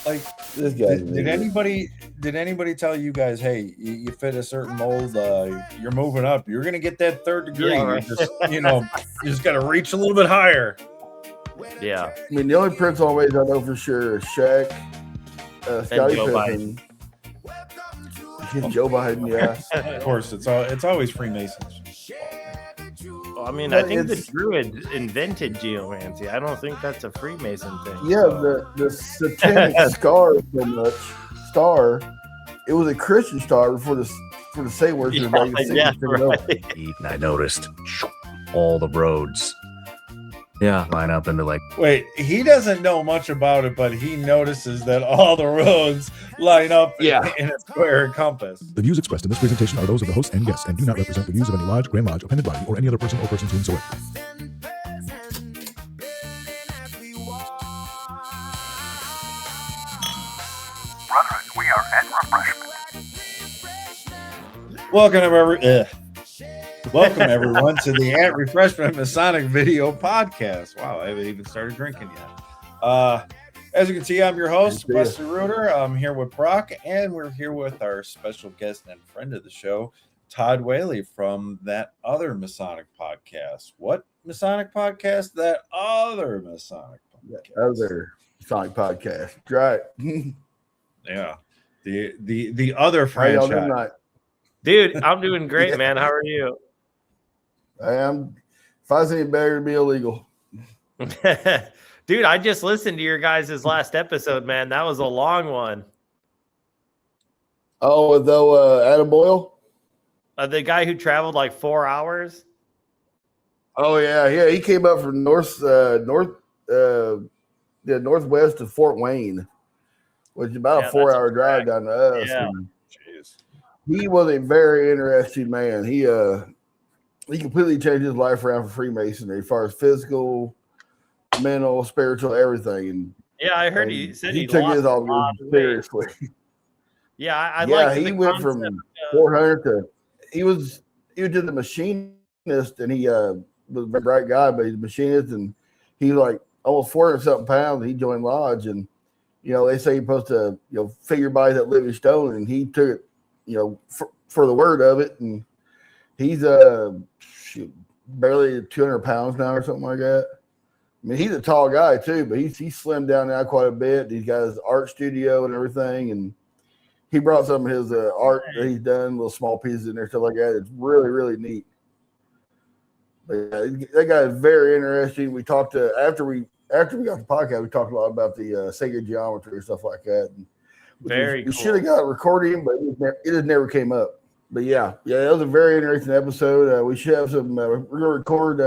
Like, This guy. did anybody tell you guys, hey, you fit a certain mold, you're moving up, you're gonna get that third degree. Yeah, right. You just you just gotta reach a little bit higher. Yeah. I mean, the only Prince always I know for sure is Shaq, Scottie Pippen, Joe Biden. Yeah, Of course, it's always Freemasons. I mean, I think the Druid invented geomancy. I don't think that's a Freemason thing. Yeah, the satanic star it was a Christian star for the Satan worship. And I noticed all the roads line up into like. Wait, he doesn't know much about it, but he notices that all the roads line up in a square compass. The views expressed in this presentation are those of the host and guests and do not represent the views of any lodge, Grand Lodge, appended body, or any other person or persons whomsoever. Brethren, we are at Refreshment. Welcome everyone to the At Refreshment Masonic video podcast. Wow, I haven't even started drinking yet. As you can see, I'm your host, Wesley Reuter. I'm here with Brock, and we're here with our special guest and friend of the show, Todd Whaley from that other Masonic podcast. What Masonic podcast? That other Masonic podcast. Other Masonic podcast. Right. Yeah. The other franchise. Dude, I'm doing great, man. How are you? I am. If I was any better, it'd be illegal. Dude, I just listened to your guys' last episode, man. That was a long one. Oh, though Adam Boyle? The guy who traveled like 4 hours? Oh, yeah. He came up from northwest of Fort Wayne, which is about a 4-hour drive down to us. Yeah. He was a very interesting man. He completely changed his life around for Freemasonry as far as physical, mental, spiritual, everything. And yeah, I heard he said he took lost his all seriously. Yeah, I like. He went from 400 to he was just a machinist, and he was a very bright guy, but he's a machinist, and he like almost 400 something pounds. And he joined lodge, and they say you're supposed to figure by that living stone, and he took it for the word of it, and he's barely 200 pounds now or something like that. I mean, he's a tall guy too, but he's slimmed down now quite a bit. He's got his art studio and everything, and he brought some of his art that he's done, little small pieces in there, stuff like that. It's really, really neat. But that guy is very interesting. We talked to after we got the podcast, we talked a lot about the sacred geometry and stuff like that. And very cool. We should have got a recording, but it just never came up. But yeah, that was a very interesting episode. We should have some. We're gonna record.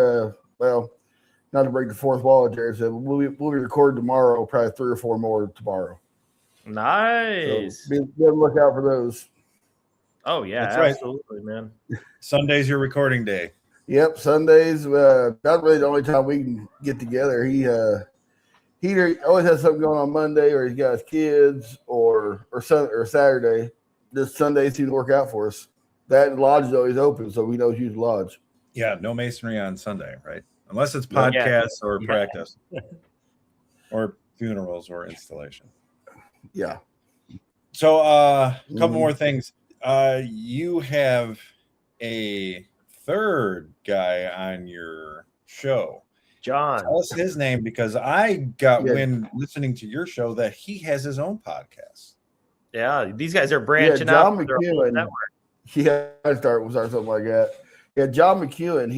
Not to break the fourth wall, Jared said, we'll be recording tomorrow. Probably 3 or 4 more tomorrow. Nice. So be on the lookout for those. Oh yeah, that's absolutely, right, man. Sunday's your recording day. Yep, Sundays. Not really the only time we can get together. He always has something going on Monday, or he's got his kids, or Saturday. This Sunday seems to work out for us. That lodge is always open, so we know to use the lodge. Yeah, no masonry on Sunday, right? Unless it's podcasts or practice, or funerals or installation. Yeah. So a couple more things. You have a third guy on your show. John. Tell us his name, because I got wind listening to your show that he has his own podcast. Yeah, these guys are branching John out. McEwen. Yeah, I start something like that. Yeah, John McEwen.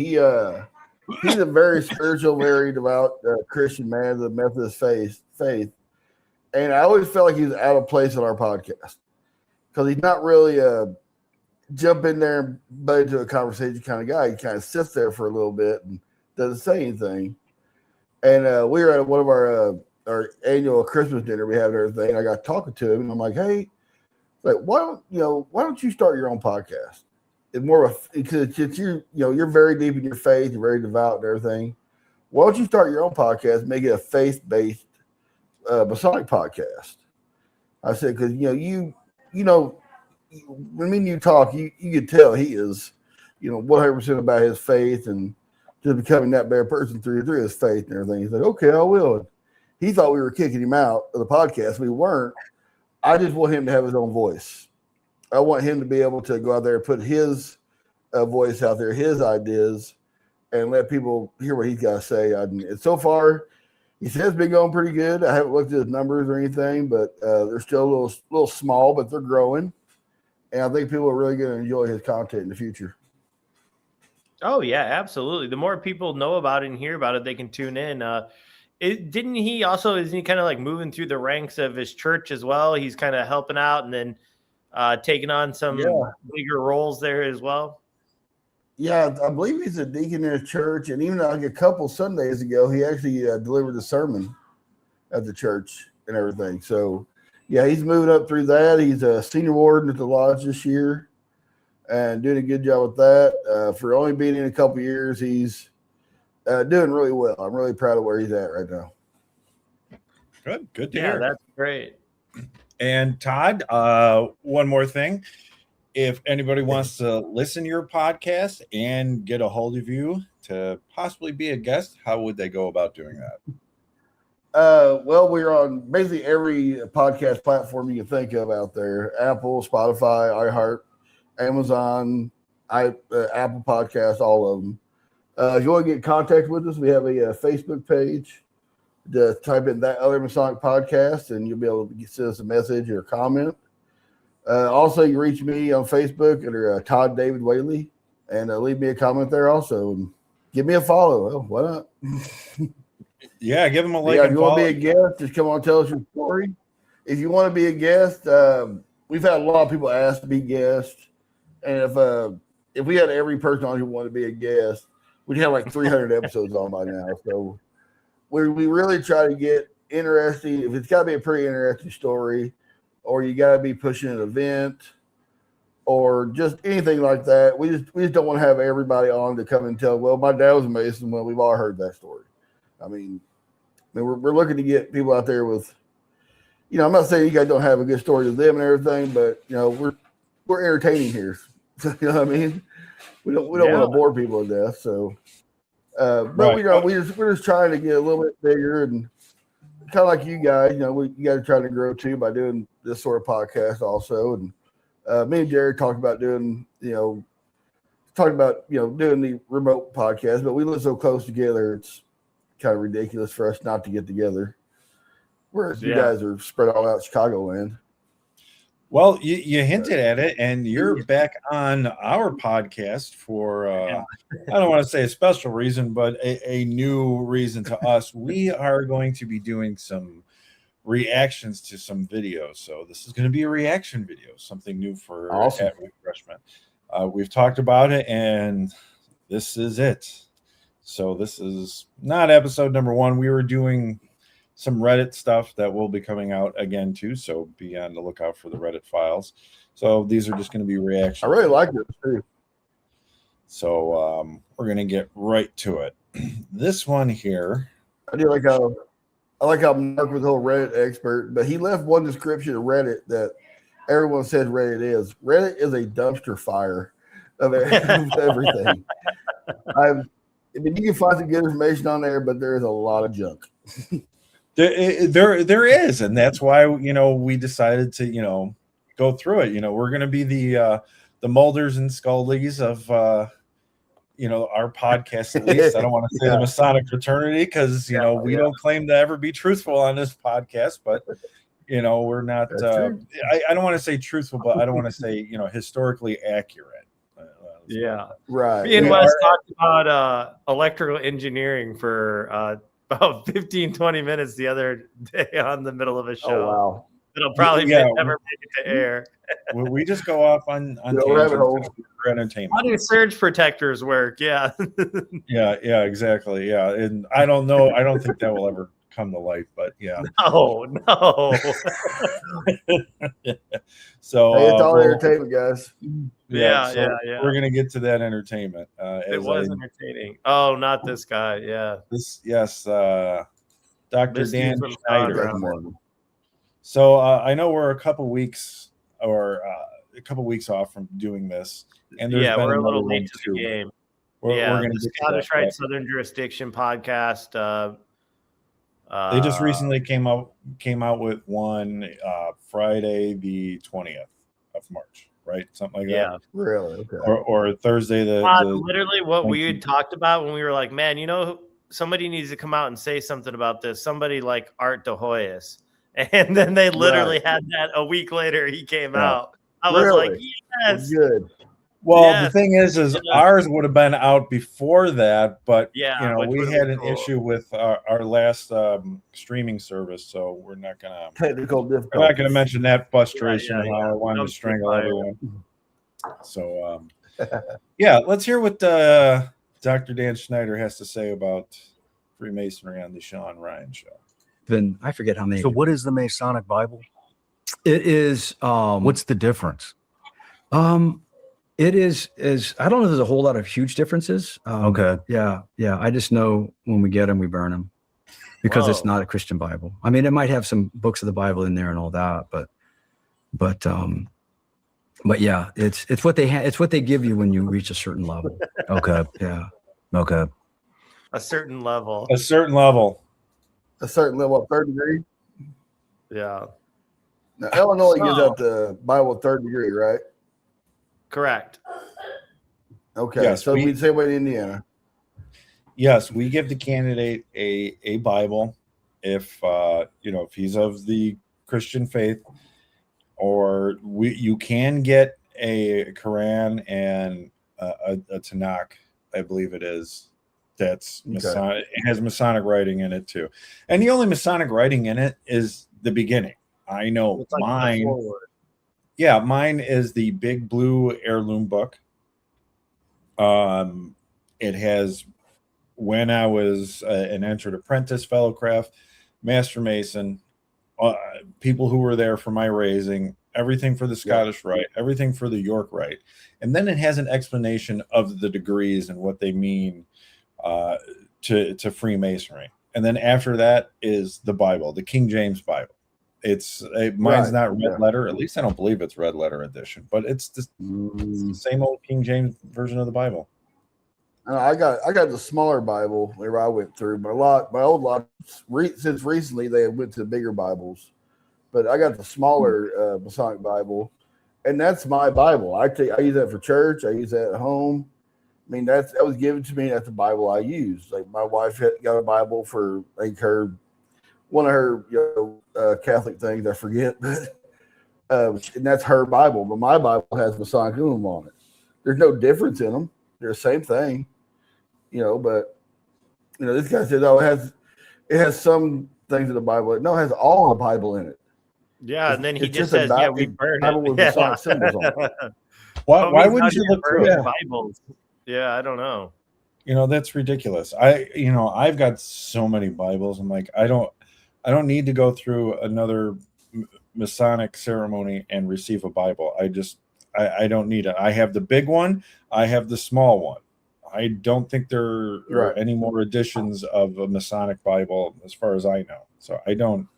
He's a very spiritual, very devout Christian man of the Methodist faith. And I always felt like he's out of place on our podcast because he's not really jump in there and butt into a conversation kind of guy. He kind of sits there for a little bit and doesn't say anything. And we were at one of our annual Christmas dinner we have and everything. I got talking to him, and I'm like, hey, why don't you start your own podcast? It's more of because you're very deep in your faith, you're very devout and everything. Why don't you start your own podcast, make it a faith-based Masonic podcast? I said, because when me and you talk, you could tell he is, 100% about his faith and just becoming that better person through his faith and everything. He's like, okay, I will. he thought we were kicking him out of the podcast. We weren't. I just want him to have his own voice. I want him to be able to go out there and put his voice out there, his ideas, and let people hear what he's got to say. And so far, he says it's been going pretty good. I haven't looked at his numbers or anything, but they're still a little small, but they're growing. And I think people are really going to enjoy his content in the future. Oh, yeah, absolutely. The more people know about it and hear about it, they can tune in. Isn't he kind of like moving through the ranks of his church as well? He's kind of helping out and then taking on some bigger roles there as well. Yeah, I believe he's a deacon in his church. And even like a couple Sundays ago, he actually delivered a sermon at the church and everything. So, yeah, he's moving up through that. He's a senior warden at the lodge this year and doing a good job with that. For only being in a couple years, he's doing really well. I'm really proud of where he's at right now. Good to hear. That's great. And Todd, one more thing. If anybody wants to listen to your podcast and get a hold of you to possibly be a guest, how would they go about doing that? Well, we're on basically every podcast platform you can think of out there: Apple, Spotify, iHeart, Amazon, Apple Podcasts, all of them. If you want to get in contact with us, we have a Facebook page. Just type in That Other Masonic Podcast, and you'll be able to send us a message or a comment. Also, you reach me on Facebook under Todd David Whaley, and leave me a comment there also. And give me a follow. Well, why not? Yeah, give them a like. Yeah, if you want to be a guest, just come on and tell us your story. If you want to be a guest, we've had a lot of people ask to be guests. And if we had every person on who wanted to be a guest, we'd have like 300 episodes on by now. So we really try to get interesting. If it's got to be a pretty interesting story, or you got to be pushing an event, or just anything like that, we just don't want to have everybody on to come and tell, well, my dad was a Mason. Well, we've all heard that story. I mean, we're looking to get people out there with, I'm not saying you guys don't have a good story to them and everything, but we're entertaining here. You know what I mean? We don't want to bore people to death. So, but right. we're just trying to get a little bit bigger, and kind of like you guys, you guys are trying to grow too by doing this sort of podcast also. And me and Jared talked about doing, doing the remote podcast, but we live so close together, it's kind of ridiculous for us not to get together. Whereas you guys are spread all out Chicagoland. Well, you hinted at it, and you're back on our podcast for, I don't want to say a special reason, but a new reason to us. We are going to be doing some reactions to some videos. So this is going to be a reaction video, something new for at Refreshment. We've talked about it, and this is it. So this is not episode number 1. We were doing some Reddit stuff that will be coming out again too. So be on the lookout for the Reddit files. So these are just going to be reactions. I really like this too. So we're going to get right to it. This one here. I like how Mark was a whole Reddit expert, but he left one description of Reddit that everyone said Reddit is. Reddit is a dumpster fire of everything. You can find some good information on there, but there is a lot of junk. There is, and that's why we decided to go through it. We're going to be the Mulders and Scullies of our podcast. At least I don't want to say the Masonic fraternity because we don't claim to ever be truthful on this podcast, but we're not. I don't want to say truthful, but I don't want to say historically accurate. Right. Me and Wes talked about electrical engineering for about 15-20 minutes the other day on the middle of a show. Oh, wow. It'll probably never make it to air. We just go off on tangents for entertainment. How do surge protectors work? Yeah. yeah, exactly. Yeah. And I don't know. I don't think that will ever come to light, but yeah. No. So it's all entertainment, guys. Yeah. We're gonna get to that entertainment. It was entertaining. Oh, not this guy. Yeah. Dr. Dan Schneider. So I know we're a couple weeks off from doing this, and we're a little late to the game. We're gonna the Scottish Rite Southern Jurisdiction podcast. They just recently came out with one Friday the 20th of March, right? Something like yeah. that. Really? Okay. Or Thursday the literally what we 19th. had talked about when we were like, man, somebody needs to come out and say something about this. Somebody like Art de Hoyos. And then they literally had that a week later. He came out. I was like, yes. Good. Well, Yes. the thing is ours would have been out before that, but Yeah, we had an issue with our last streaming service, so we're not gonna Technical difficulties. We're not gonna mention that frustration Yeah, of how I wanted to Dumpster strangle fire. everyone. So yeah, let's hear what Dr. Dan Schneider has to say about Freemasonry on the Sean Ryan Show. Then I forget how many. So what is the Masonic Bible? It is. What's the difference? It is I don't know if there's a whole lot of huge differences. Okay. Yeah. I just know when we get them, we burn them because it's not a Christian Bible. I mean, it might have some books of the Bible in there and all that, but yeah, it's what they it's what they give you when you reach a certain level. Okay. Yeah. Okay. A certain level. A certain level. A certain level of third degree. Yeah. Now, Illinois gives out the Bible third degree, right? Correct. Okay. Yes, So we'd say in Indiana. Yes, we give the candidate a Bible if if he's of the Christian faith, or you can get a Quran and a Tanakh, I believe it is. That's Masonic. It has Masonic writing in it too, and the only Masonic writing in it is the beginning. I know It's like mine. Yeah, mine is the big blue heirloom book. It has when I was an entered apprentice, fellowcraft, master mason, people who were there for my raising, everything for the Scottish Rite, everything for the York Rite, and then it has an explanation of the degrees and what they mean to Freemasonry. And then after that is the Bible, the King James Bible. Mine's not red letter. At least I don't believe it's red letter edition, but it's the same old King James version of the Bible. I got the smaller Bible whenever I went through, but my old lot since recently they went to bigger Bibles, but I got the smaller Masonic Bible, and that's my Bible. I use that for church. I use that at home. I mean, that was given to me. That's the Bible I use. Like my wife got a Bible for one of her Catholic things. I forget, and that's her Bible. But my Bible has Masonic emblem on it. There's no difference in them. They're the same thing, But this guy says, "Oh, it has some things in the Bible." No, it has all the Bible in it. Yeah, and then he just says, "Yeah, we burn it." With Masonic symbols on it. Why wouldn't you look through the Bibles? Yeah, I don't know. That's ridiculous. I've got so many Bibles. I'm like, I don't need to go through another Masonic ceremony and receive a Bible. I don't need it. I have the big one. I have the small one. I don't think there are any more editions of a Masonic Bible as far as I know. So I don't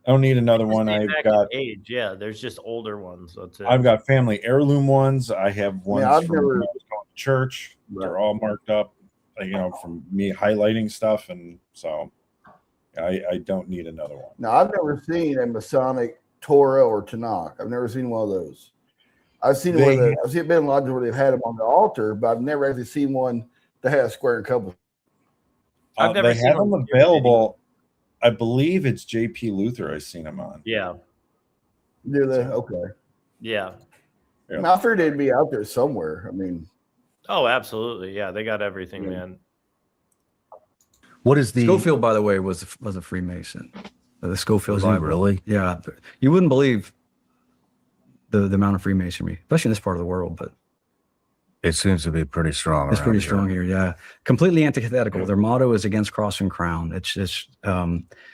need another one. I've got age. Yeah, there's just older ones. That's it. I've got family heirloom ones. I have ones from when I was going to church. Right. They're all marked up, from me highlighting stuff, and so I don't need another one. Now, I've never seen a Masonic Torah or Tanakh. I've never seen one of those. I've seen been in lodges where they've had them on the altar, but I've never actually seen one that has a square and compass. I've never they seen have them available. I believe it's J.P. Luther. I've seen them on. Yeah. Do they? Okay. Yeah. I figured they'd be out there somewhere. I mean. Oh, absolutely. Yeah, they got everything, man. What is the Schofield, by the way, was a Freemason. The Schofield Was he Bible. really? Yeah. You wouldn't believe the amount of Freemasonry, especially in this part of the world, but it seems to be pretty strong. it's pretty strong here. Yeah. Completely antithetical. Their motto is against cross and crown. It's just,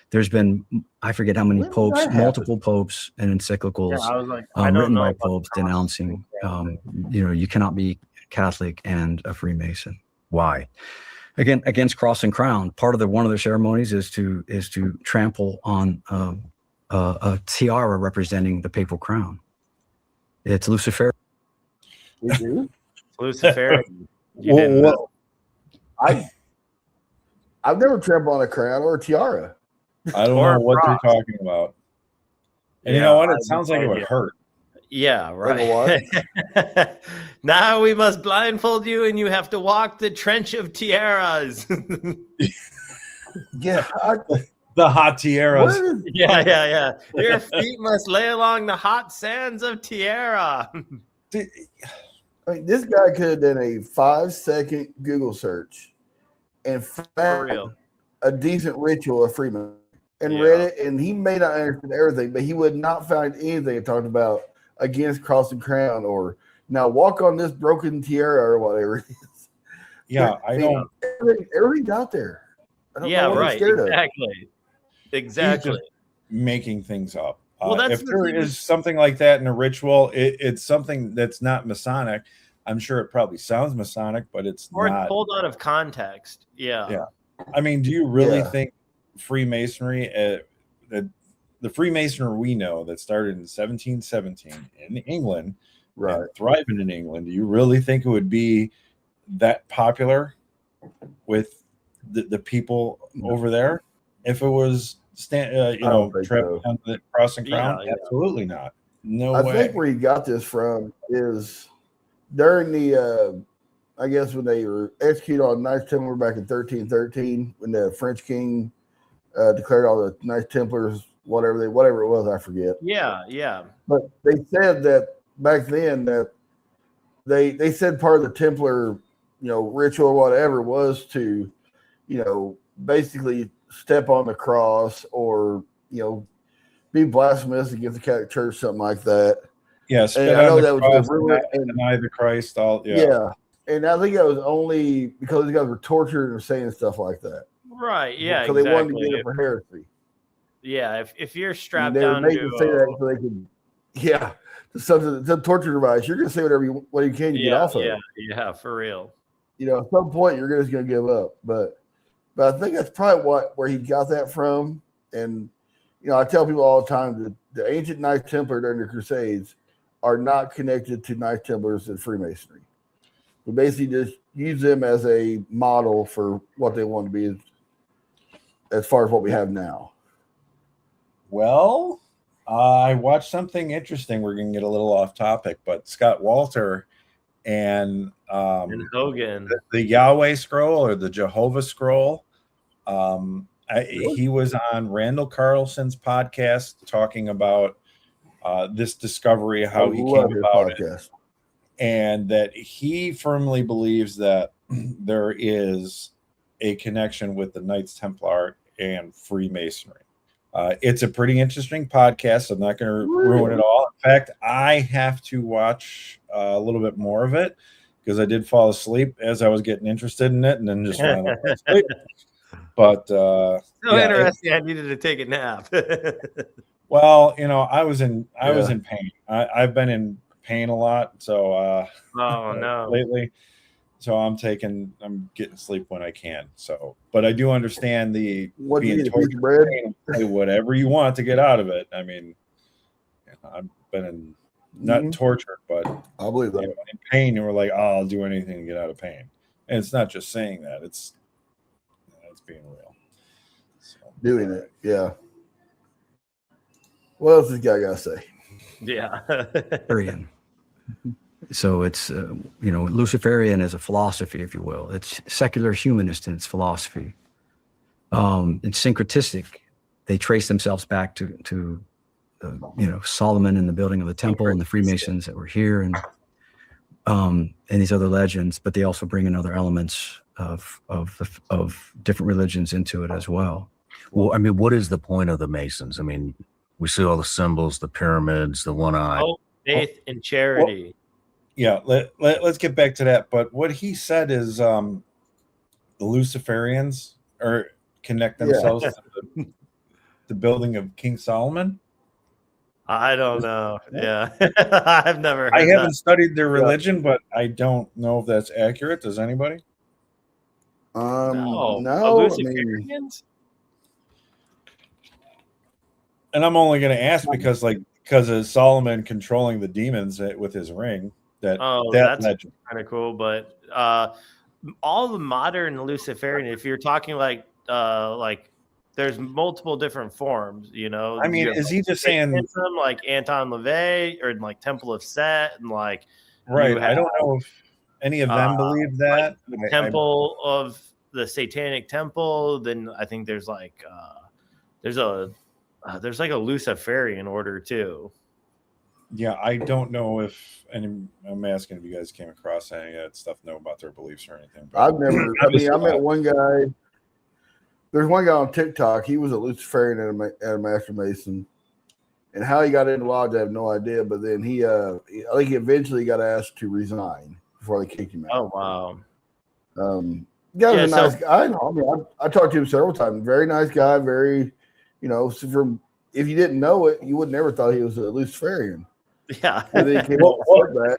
there's been, I forget how many popes, multiple popes and encyclicals Yeah, I was like, I don't written know by about popes the cross. denouncing, you cannot be Catholic and a Freemason. Why? Again, against cross and crown. Part of one of their ceremonies is to trample on a tiara representing the papal crown. It's Lucifer. You do? Lucifer. You didn't know. I've never trampled on a crown or a tiara. I don't Or know what frost. they're talking about. And you Yeah, know what? I It have sounds no like it would idea. hurt. Yeah, Like right. Now we must blindfold you, and you have to walk the trench of tiaras. Yeah. The hot tiaras. Where is, Yeah. Your feet must lay along the hot sands of Tiara. I mean, this guy could have done a 5-second Google search and For found real. a decent ritual of Freemasonry and Yeah. read it, and he may not understand everything, but he would not find anything that talked about against crossing crown or now walk on this broken tiara or whatever it is. Yeah, I don't. Everything's out there. I don't Yeah, know what I'm right. scared of. Exactly. He's Exactly. just making things up. Well, that's if the there thing is with- something like that in a ritual, it's something that's not Masonic. I'm sure it probably sounds Masonic, but it's Or it's not. pulled out of context. Yeah. Yeah. I mean, do you really Yeah. think Freemasonry, the Freemasonry we know that started in 1717 in England, Right. and thriving in England, do you really think it would be that popular with the people over there if it was don't think so. on the crossing crown? Yeah. Absolutely not. No I way. think where he got this from is during the, I guess when they were executed on Knights Templar back in 1313, when the French king declared all the Knights Templars, whatever it was, I forget. Yeah. But they said that back then that they said part of the Templar, ritual or whatever was to, basically step on the cross or, be blasphemous against the Catholic Church, something like that. Yeah, spit And I on know the that was cross, the rumor. And deny the Christ. yeah. And I think that was only because these guys were tortured or saying stuff like that. Right. Yeah. Because they wanted to Exactly. get it for heresy. Yeah. If you're strapped They were down made to to say that so they could, the torture device. You're going to say whatever you can to get off of it. Yeah, for real. At some point you're just going to give up. But I think that's probably where he got that from. And I tell people all the time that the ancient Knights Templar during the Crusades are not connected to Knights Templars and Freemasonry. We basically just use them as a model for what they want to be as far as what we have now. Well, I watched something interesting. We're going to get a little off topic, but Scott Walter and Hogan, the Yahweh scroll or the Jehovah scroll. He was on Randall Carlson's podcast talking about this discovery, how he came about it, and that he firmly believes that there is a connection with the Knights Templar and Freemasonry. It's a pretty interesting podcast. I'm not going to ruin it all. In fact, I have to watch a little bit more of it because I did fall asleep as I was getting interested in it and then just went asleep. But interesting. I needed to take a nap. Well, I was in pain. I've been in pain a lot, so lately. So I'm getting sleep when I can. So, but I do understand being tortured, whatever you want to get out of it. I mean, I've been not tortured, but I believe that in pain, and we're like, oh, I'll do anything to get out of pain. And it's not just saying that; it's being real. So, doing it, yeah. What else this guy got to say? Yeah. So it's, Luciferian is a philosophy, if you will. It's secular humanist in its philosophy. It's syncretistic. They trace themselves back to Solomon and the building of the temple and the Freemasons that were here and these other legends, but they also bring in other elements of different religions into it as well. Well, I mean, what is the point of the Masons? I mean, we see all the symbols, the pyramids, the one eye. Hope, faith, and charity. Yeah, let's get back to that. But what he said is the Luciferians connect themselves to the building of King Solomon. I don't know. Yeah, I've never heard I haven't that. studied their religion, but I don't know if that's accurate. Does anybody? No. Luciferians? And I'm only going to ask because of Solomon controlling the demons with his ring. That's kind of cool. But all the modern Luciferian, if you're talking like the there's multiple different forms, you know. I mean, You have, is like, he just saying Satanism, like Anton LaVey, or like Temple of Set, and like right? you I don't have, know if any of them believe that. like the Temple of the Satanic Temple. Then I think there's like there's like a Luciferian order too. Yeah, I don't know if any. I'm asking if you guys came across any of that stuff, know about their beliefs or anything. But I've never. I mean, I met one guy. There's one guy on TikTok. He was a Luciferian and a Master Mason, and how he got into lodge, I have no idea. But then I think he eventually got asked to resign before they kicked him out. Oh wow. Guy was a nice guy. I mean, I talked to him several times. Very nice guy. Very, from if you didn't know it, you would never thought he was a Luciferian. Yeah. And then he came up with that.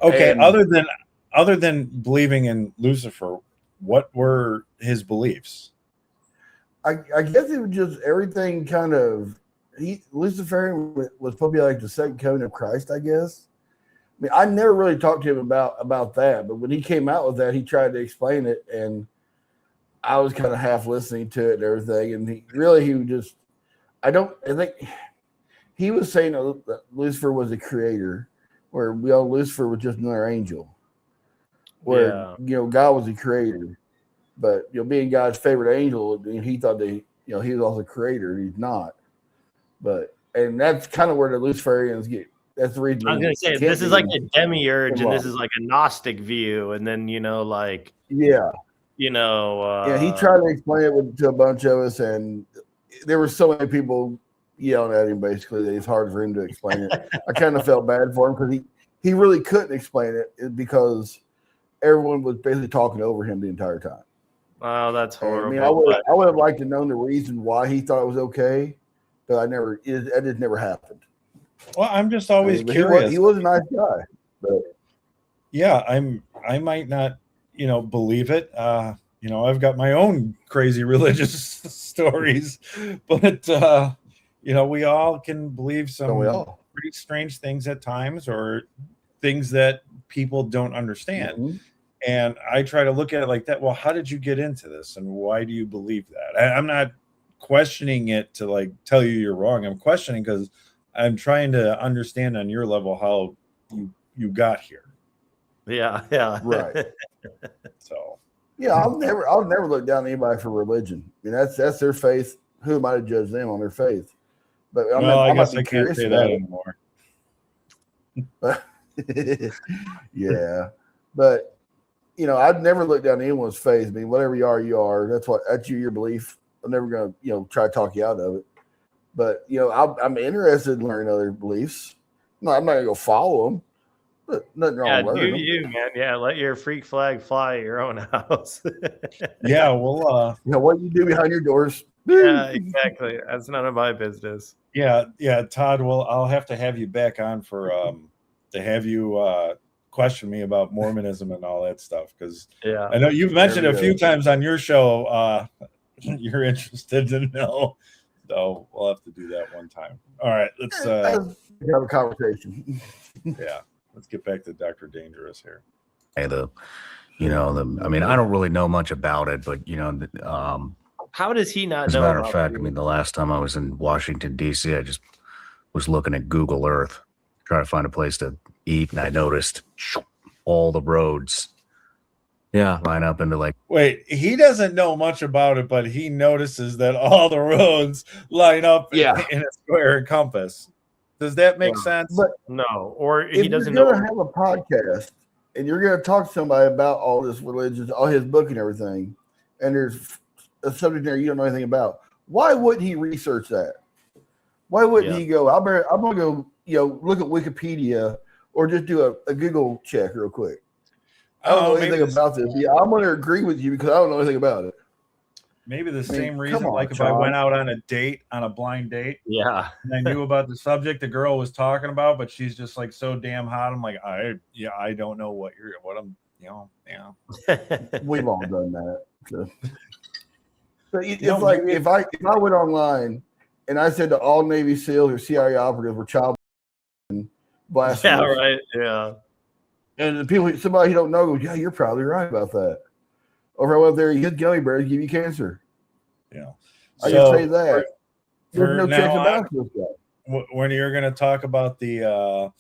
Okay, And other than believing in Lucifer, what were his beliefs? I guess it was just everything kind of. Luciferian was probably like the second coming of Christ, I guess. I mean, I never really talked to him about that, but when he came out with that, he tried to explain it, and I was kind of half listening to it and everything. And I think he was saying that Lucifer was a creator, where Lucifer was just another angel, where God was a creator, but being God's favorite angel, he thought that he was also a creator, and he's not. And that's kind of where the Luciferians get. That's the reason. I was gonna say this is like a demiurge, and this is like a Gnostic view, and then he tried to explain it to a bunch of us, and there were so many people yelling at him. Basically, that it's hard for him to explain it. I kind of felt bad for him because he really couldn't explain it because everyone was basically talking over him the entire time. Wow, that's horrible. I mean, I would have liked to know the reason why he thought it was okay, but that just never happened. Well, I'm just always curious. He was a nice guy, but yeah, I might not, believe it. I've got my own crazy religious stories, but we all can believe some pretty strange things at times, or things that people don't understand. Mm-hmm. And I try to look at it like that. Well, how did you get into this, and why do you believe that? I'm not questioning it to like tell you you're wrong. I'm questioning because I'm trying to understand on your level how you got here. Yeah, right. So yeah, I'll never look down on anybody for religion. I mean, that's their faith. Who am I to judge them on their faith? But I guess I can't say that anymore. Yeah, but I'd never look down anyone's faith. I mean, whatever you are. That's your belief. I'm never gonna try to talk you out of it. But I'm interested in learning other beliefs. No, I'm not gonna go follow them. But nothing wrong with learning. You, man. Yeah, let your freak flag fly at your own house. Yeah, well, what you do behind your doors. Yeah, exactly. That's none of my business. Yeah, Todd. Well, I'll have to have you back on for to have you question me about Mormonism and all that stuff, because I know you've mentioned a few times on your show you're interested to know. So we'll have to do that one time. All right, let's have a conversation. Yeah, let's get back to Dr. Dangerous here. Hey, I mean, I don't really know much about it, but how does he not as know? As a matter of fact, I mean, the last time I was in Washington, D.C., I just was looking at Google Earth, trying to find a place to eat, and I noticed all the roads line up into like. Wait, he doesn't know much about it, but he notices that all the roads line up in a square and compass. Does that make sense? But no, or he doesn't know. If you're going to have a podcast and you're going to talk to somebody about all this religion, all his book and everything, and there's a subject there you don't know anything about, why wouldn't he research that? Why wouldn't he go, I'm going to go, look at Wikipedia or just do a Google check real quick? I don't know anything about this. Yeah, I'm going to agree with you because I don't know anything about it. Maybe the same reason, if I went out on a blind date, and I knew about the subject the girl was talking about, but she's just like so damn hot. I'm like, I don't know what I'm. We've all done that. So. But it's like if I went online and I said to all Navy SEALs or CIA operatives were child blasphemous. Yeah, right. Yeah. And the people, somebody you don't know goes, yeah, you're probably right about that. Or if I went there, you get gummy bears, give you cancer. Yeah. I can say So that. There's no now checks and balances with that. when you're going to talk about the Isle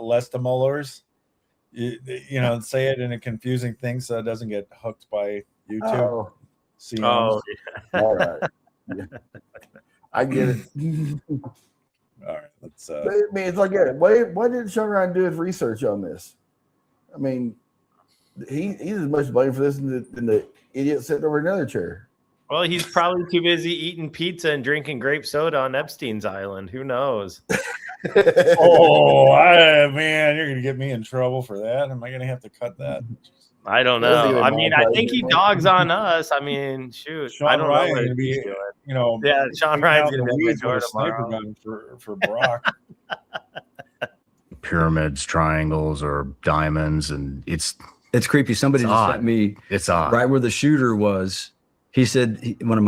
Lestemolers, you know, say it in a confusing thing so it doesn't get hooked by YouTube. Oh, See, Oh, all right. Yeah. I get it. all right. Let's. But, I mean, it's like, yeah, why didn't Sean Ryan do his research on this? I mean, he's as much to blame for this than the idiot sitting over another chair. well, he's probably too busy eating pizza and drinking grape soda on Epstein's Island. Who knows? Oh, man, you're going to get me in trouble for that. Am I going to have to cut that? I don't I think know. they I mean, I monetize think it, he man. dogs on us. I mean, shoot. Sean I don't Ryan know what gonna be, he's doing. you know, Yeah, Sean shooting Ryan's out going the to be weeds at with the a sniper tomorrow. gun for Brock. Pyramids, triangles, or diamonds, and it's creepy. Somebody It's just odd. sent me it's odd. right where the shooter was. He said one of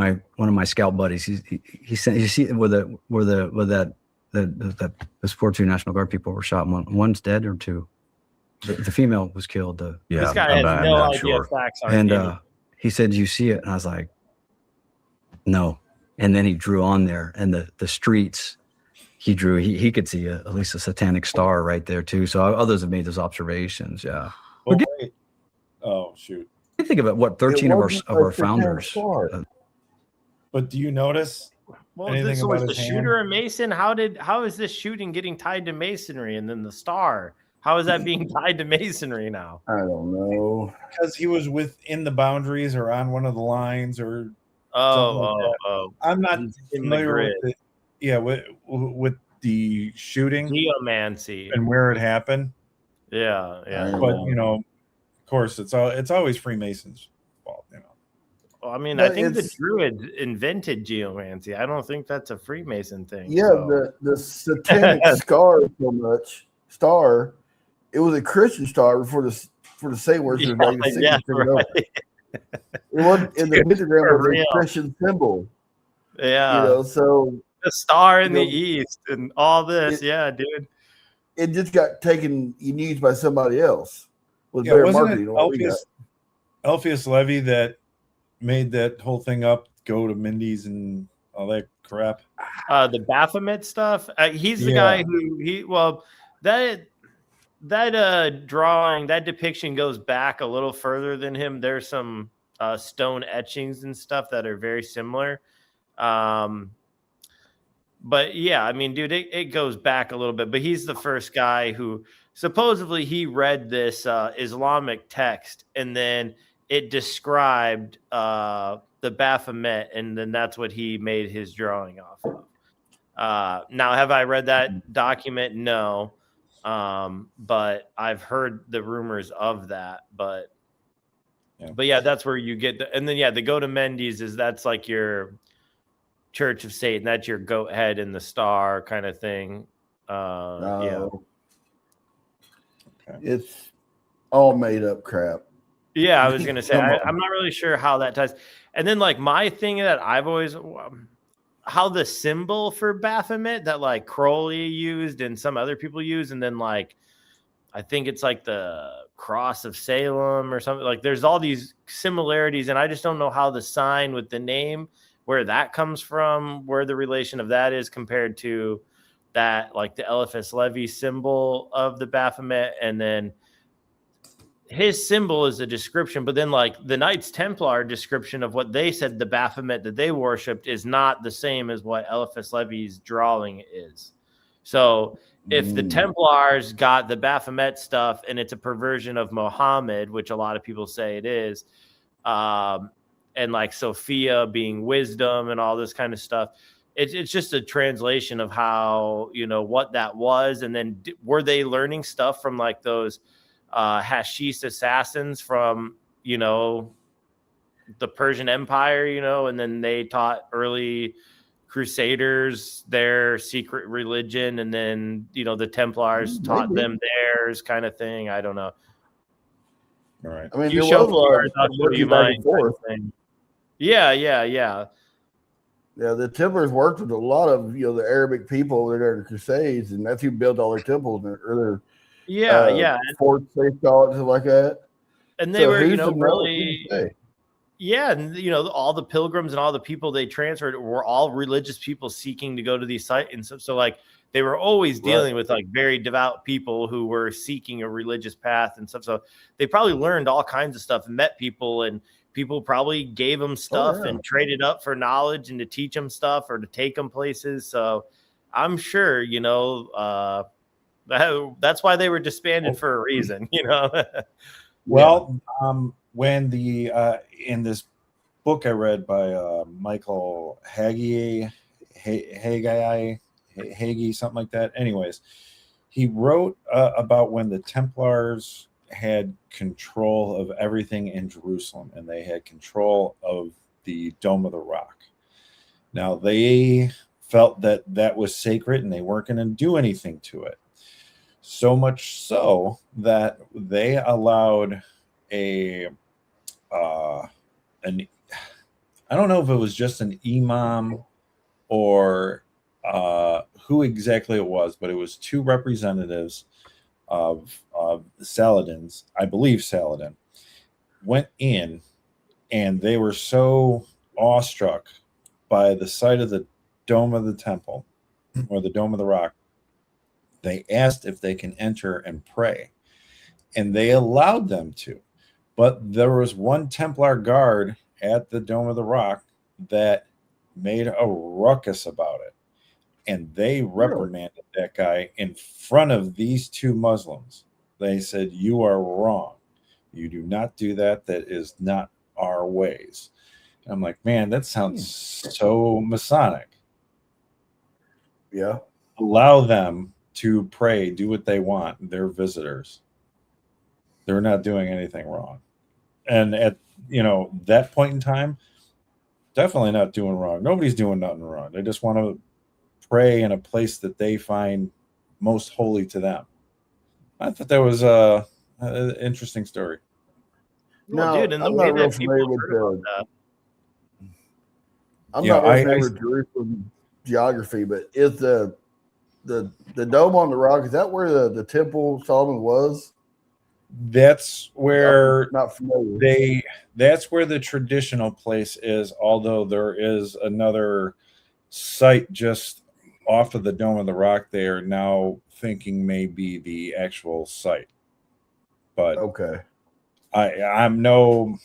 my scout buddies. He sent, you see where the Sport 2 National Guard people were shot. One's dead or two. The female was killed. Yeah, This guy I'm has not- no I'm not idea sure. facts are And he said, "You see it?" And I was like, "No." And then he drew on there, and the streets. He drew. He could see at least a satanic star right there too. So others have made those observations. Yeah. Well, wait. Oh, shoot. I think about what 13 of wasn't our a satanic founders. star. But do you notice? Well, Anything this about was the his hand? shooter a Mason. How is this shooting getting tied to Masonry, and then the star? How is that being tied to Masonry now? I don't know. Because he was within the boundaries or on one of the lines or Oh. I'm not He's in the familiar grid. with with the shooting Geomancy. and where it happened. Yeah. But you know, of course, it's always Freemasons' fault. You know. Well, I mean, But I think the it's- Druids invented geomancy. I don't think that's a Freemason thing. Yeah, so. the satanic scar star. It was a Christian star for the Saint worshipers back in the 60s. Yeah, It was in the pentagram was a Christian symbol. Yeah. You know, so The star in you the know, east and all this. it- Yeah, dude. it just got taken and used by somebody else with Yeah, better wasn't marketing. it than what we got. Elphius Levy that made that whole thing up, go to Mindy's and all that crap? The Baphomet stuff. He's the Yeah. guy who that drawing, that depiction goes back a little further than him. There's some stone etchings and stuff that are very similar. But yeah, I mean, dude, it goes back a little bit, but he's the first guy who supposedly he read this Islamic text and then it described the Baphomet, and then that's what he made his drawing off of. Now, have I read that document? No. But I've heard the rumors of that, but yeah, that's where you get and then the go to Mendes that's like your Church of Satan. That's your goat head and the star kind of thing. No. It's all made up crap. Yeah, I was gonna say Come on. I'm not really sure how that ties. And then like my thing that I've always how the symbol for Baphomet that like Crowley used and some other people use, and then like I think it's like the Cross of Salem or something. Like there's all these similarities, and I just don't know how the sign with the name, where that comes from, where the relation of that is compared to that, like the Eliphas Levi symbol of the Baphomet, and then his symbol is a description, but then like the Knights Templar description of what they said the Baphomet that they worshipped is not the same as what Eliphas Levi's drawing is. So if the Templars got the Baphomet stuff and it's a perversion of Muhammad, which a lot of people say it is, and like Sophia being wisdom and all this kind of stuff, it's just a translation of how, you know, what that was. And then were they learning stuff from like those hashish assassins from, you know, the Persian Empire, you know, and then they taught early Crusaders their secret religion, and then, you know, the Templars taught them theirs, kind of thing. I don't know. All right. I mean, You there show was me yours, I'll show you back mine. and forth. Yeah. Yeah, the Templars worked with a lot of, you know, the Arabic people that are in the Crusades, and that's who built all their temples or their forts, they call it, stuff like that. And they So were, you who's know, to know? really, Who's to say? Yeah, and all the pilgrims and all the people they transferred were all religious people seeking to go to these sites, and so like they were always dealing with like very devout people who were seeking a religious path and stuff. So they probably learned all kinds of stuff and met people, and people probably gave them stuff and traded up for knowledge and to teach them stuff or to take them places. So I'm sure, that's why they were disbanded for a reason, Well, when the in this book I read by Michael Hagee, something like that. Anyways, he wrote about when the Templars had control of everything in Jerusalem, and they had control of the Dome of the Rock. Now, they felt that that was sacred, and they weren't going to do anything to it. So much so that they allowed I don't know if it was just an imam or who exactly it was, but it was two representatives of Saladin's, I believe Saladin, went in, and they were so awestruck by the sight of the Dome of the Temple or the Dome of the Rock, they asked if they can enter and pray, and they allowed them to. But there was one Templar guard at the Dome of the Rock that made a ruckus about it, and they reprimanded that guy in front of these two Muslims. They said, "You are wrong. You do not do that. That is not our ways." And I'm like, man, that sounds so Masonic. Yeah. Allow them to pray, do what they want. They're visitors. They're not doing anything wrong. And at that point in time, definitely not doing wrong. Nobody's doing nothing wrong. They just want to pray in a place that they find most holy to them. I thought that was an interesting story. No, dude, and the way that people heard about that. I'm not real familiar with Jerusalem geography, but is the Dome on the Rock, is that where the Temple Solomon was? That's where not familiar. That's where the traditional place is, although there is another site just off of the Dome of the Rock they are now thinking may be the actual site. But okay. I'm no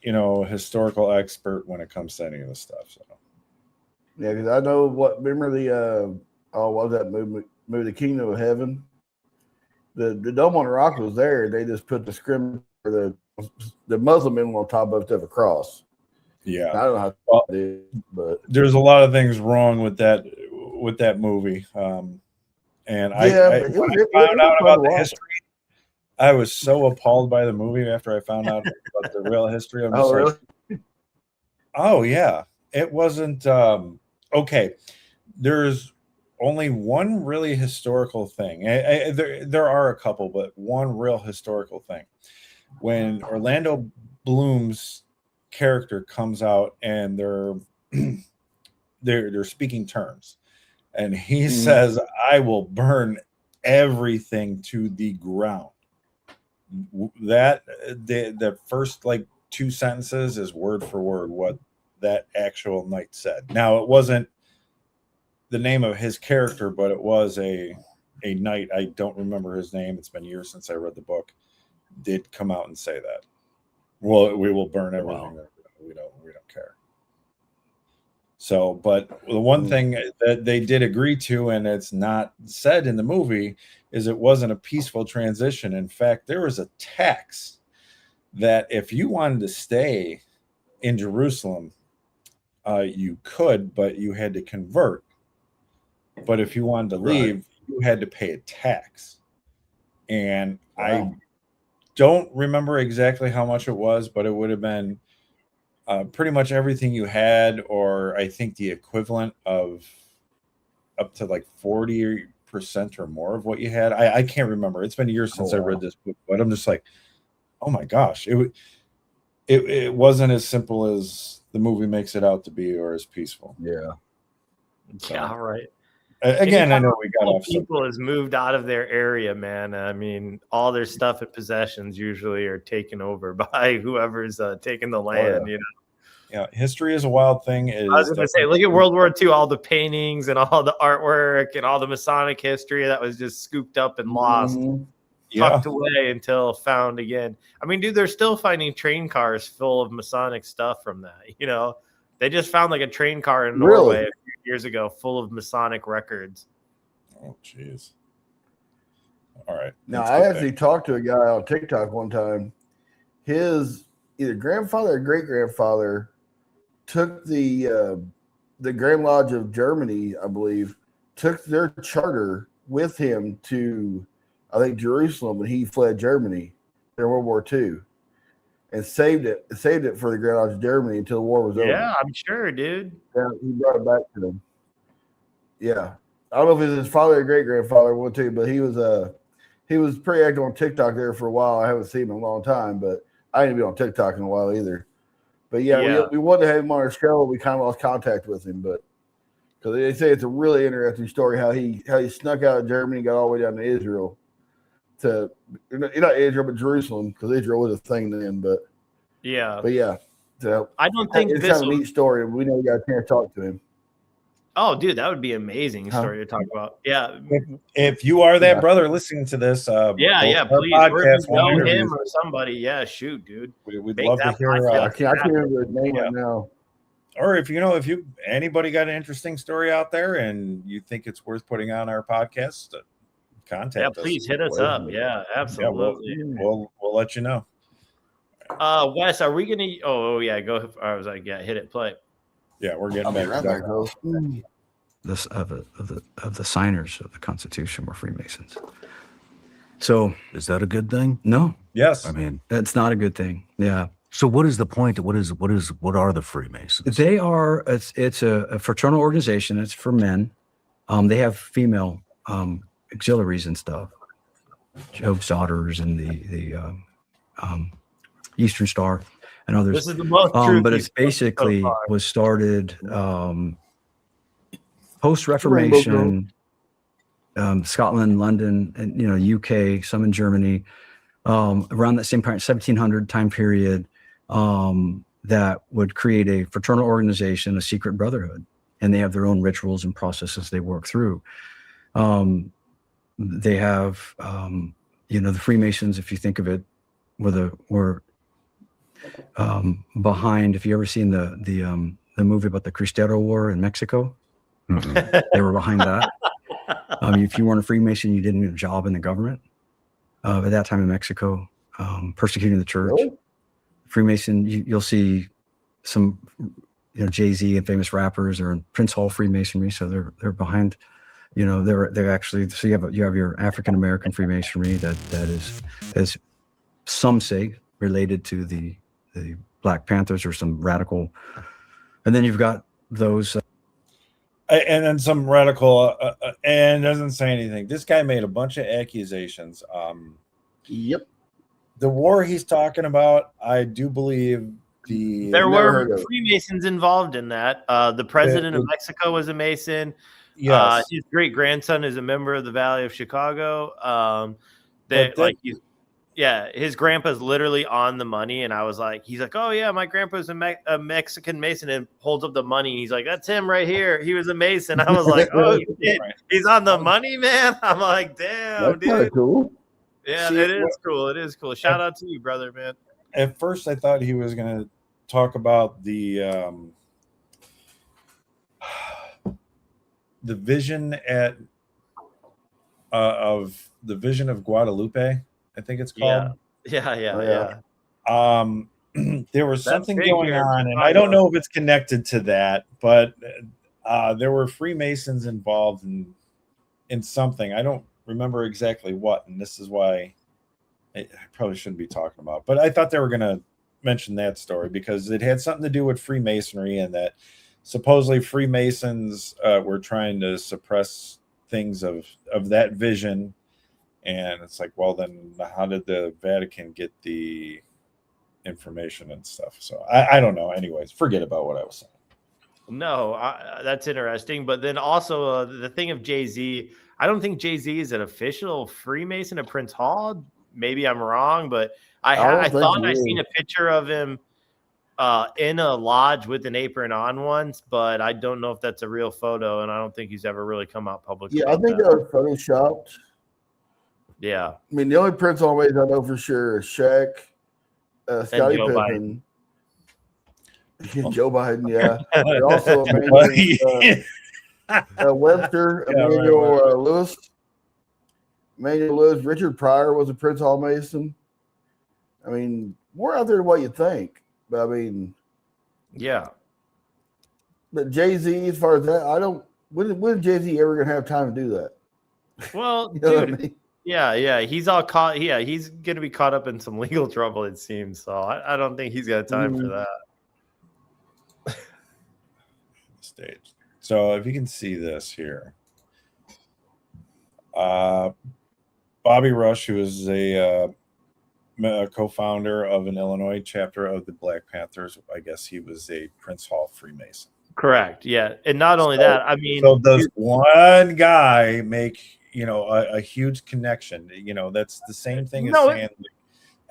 historical expert when it comes to any of this stuff. So yeah, because I know remember the what was that movie, The Kingdom of Heaven? The Dome on the Rock was there. They just put the scrim for the Muslim emblem on top of it of a cross. Yeah, I don't know how it is, but there's a lot of things wrong with that movie. And when I found out about the history, I was so appalled by the movie after I found out about the real history. I'm just really? Oh yeah, it wasn't okay. There's only one really historical thing. There are a couple, but one real historical thing. When Orlando Bloom's character comes out and they're speaking terms, and he says, "I will burn everything to the ground." That the first two sentences is word for word what that actual knight said. Now, it wasn't the name of his character, but it was a knight. I don't remember his name. It's been years since I read the book. Did come out and say that. Well, we will burn everything. Wow. We don't care. So, but the one thing that they did agree to, and it's not said in the movie, is it wasn't a peaceful transition. In fact, there was a tax that if you wanted to stay in Jerusalem, you could, but you had to convert. But if you wanted to leave, you had to pay a tax. And I don't remember exactly how much it was, but it would have been pretty much everything you had, or I think the equivalent of up to 40% or more of what you had. I can't remember. It's been years since I read this book, but I'm just like, oh my gosh, it wasn't as simple as the movie makes it out to be, or as peaceful. Yeah. So, yeah, right. Again, I know we got off. People has moved out of their area, man. I mean, all their stuff and possessions usually are taken over by whoever's taking the land. You know. Yeah, history is a wild thing. I was going to say, look at World War II, all the paintings and all the artwork and all the Masonic history that was just scooped up and lost, tucked away until found again. I mean, dude, they're still finding train cars full of Masonic stuff from that. You know, they just found like a train car in Norway a few years ago full of Masonic records. Oh, jeez. All right. Now, I actually talked to a guy on TikTok one time. His either grandfather or great grandfather took the Grand Lodge of Germany, I believe, took their charter with him to, I think, Jerusalem when he fled Germany during World War II, and saved it for the Grand Lodge of Germany until the war was over. Yeah, I'm sure, dude. Yeah, he brought it back to them. Yeah, I don't know if it was his father or great grandfather, one too, but he was pretty active on TikTok there for a while. I haven't seen him in a long time, but I ain't been on TikTok in a while either. But we wanted to have him on our show. We kind of lost contact with him, but because they say it's a really interesting story how he snuck out of Germany, got all the way down to Israel, to not Israel but Jerusalem, because Israel was a thing then. But yeah. So I don't think it's kind of a neat story. We never got a chance to talk to him. Oh, dude, that would be an amazing story to talk about. Yeah. If you are that brother listening to this, please, know him or somebody. Yeah, shoot, dude. We'd love to hear. I can't remember his name right now. Or if anybody got an interesting story out there and you think it's worth putting on our podcast, contact us. Yeah, please hit us up. Yeah, absolutely. Yeah, we'll let you know. Wes, are we gonna? Oh yeah, go. I was like, yeah, hit it, play. Yeah, we're getting back. This of the signers of the Constitution were Freemasons. So is that a good thing? No. Yes. I mean, that's not a good thing. Yeah. So what is the point? What are the Freemasons? They are. It's a fraternal organization. It's for men. They have female auxiliaries and stuff. Job's Daughters and the Eastern Star and others. This is the most but it's basically was started post-Reformation, Scotland, London, and UK, some in Germany, around that same time, 1700 time period, that would create a fraternal organization, a secret brotherhood, and they have their own rituals and processes they work through. They have, the Freemasons, if you think of it, were behind. If you ever seen the movie about the Cristero War in Mexico, they were behind that. If you weren't a Freemason, you didn't get a job in the government. At that time in Mexico, persecuting the church. Really? Freemason, you'll see some, Jay-Z and famous rappers are in Prince Hall Freemasonry, so they're behind. They're actually, so you have your African American Freemasonry that is, as some say, related to the Black Panthers or some radical, and then you've got those. And then some radical, and doesn't say anything. This guy made a bunch of accusations. Yep. The war he's talking about, I do believe there were Freemasons involved in that. The president of Mexico was a Mason. Yes. His great grandson is a member of the Valley of Chicago. His grandpa's literally on the money, and I was like, he's like, oh yeah, my grandpa's a Mexican Mason, and holds up the money. He's like, that's him right here. He was a Mason. I was like, oh shit, he's on the money, man. I'm like, damn, that's dude. Cool. Yeah, it is cool. It is cool. Shout out to you, brother, man. At first, I thought he was gonna talk about the vision of the vision of Guadalupe. I think it's called. Yeah. There was something going on, and I don't know if it's connected to that, but there were Freemasons involved in something. I don't remember exactly what, and this is why I probably shouldn't be talking about. But I thought they were going to mention that story because it had something to do with Freemasonry, and that supposedly Freemasons were trying to suppress things of that vision. And it's like, well, then how did the Vatican get the information and stuff? So I don't know. Anyways, forget about what I was saying. No, that's interesting. But then also the thing of Jay-Z, I don't think Jay-Z is an official Freemason of Prince Hall. Maybe I'm wrong, but I don't think thought he I seen is. a picture of him in a lodge with an apron on once, but I don't know if that's a real photo, and I don't think he's ever really come out public. Yeah, I about think that. that was photoshopped. Yeah, I mean, the only Prince Hall Mason I know for sure is Shaq, Scottie Joe Pippen, Joe Biden, yeah. And also Webster, Emmanuel Lewis. Emmanuel Lewis, Richard Pryor was a Prince Hall Mason. I mean, we're out there to what you think. But I mean, yeah. But Jay-Z, as far as that, I don't. When Jay-Z ever gonna have time to do that? Well, You know dude, what I mean? yeah, he's all caught. Yeah, he's gonna be caught up in some legal trouble, it seems. So I don't think he's got time for that. Stage. So if you can see this here, Bobby Rush, who is a co-founder of an Illinois chapter of the Black Panthers, I guess he was a Prince Hall Freemason. Correct. Yeah, and not only that, I mean, so does one guy make a huge connection? That's the same thing as saying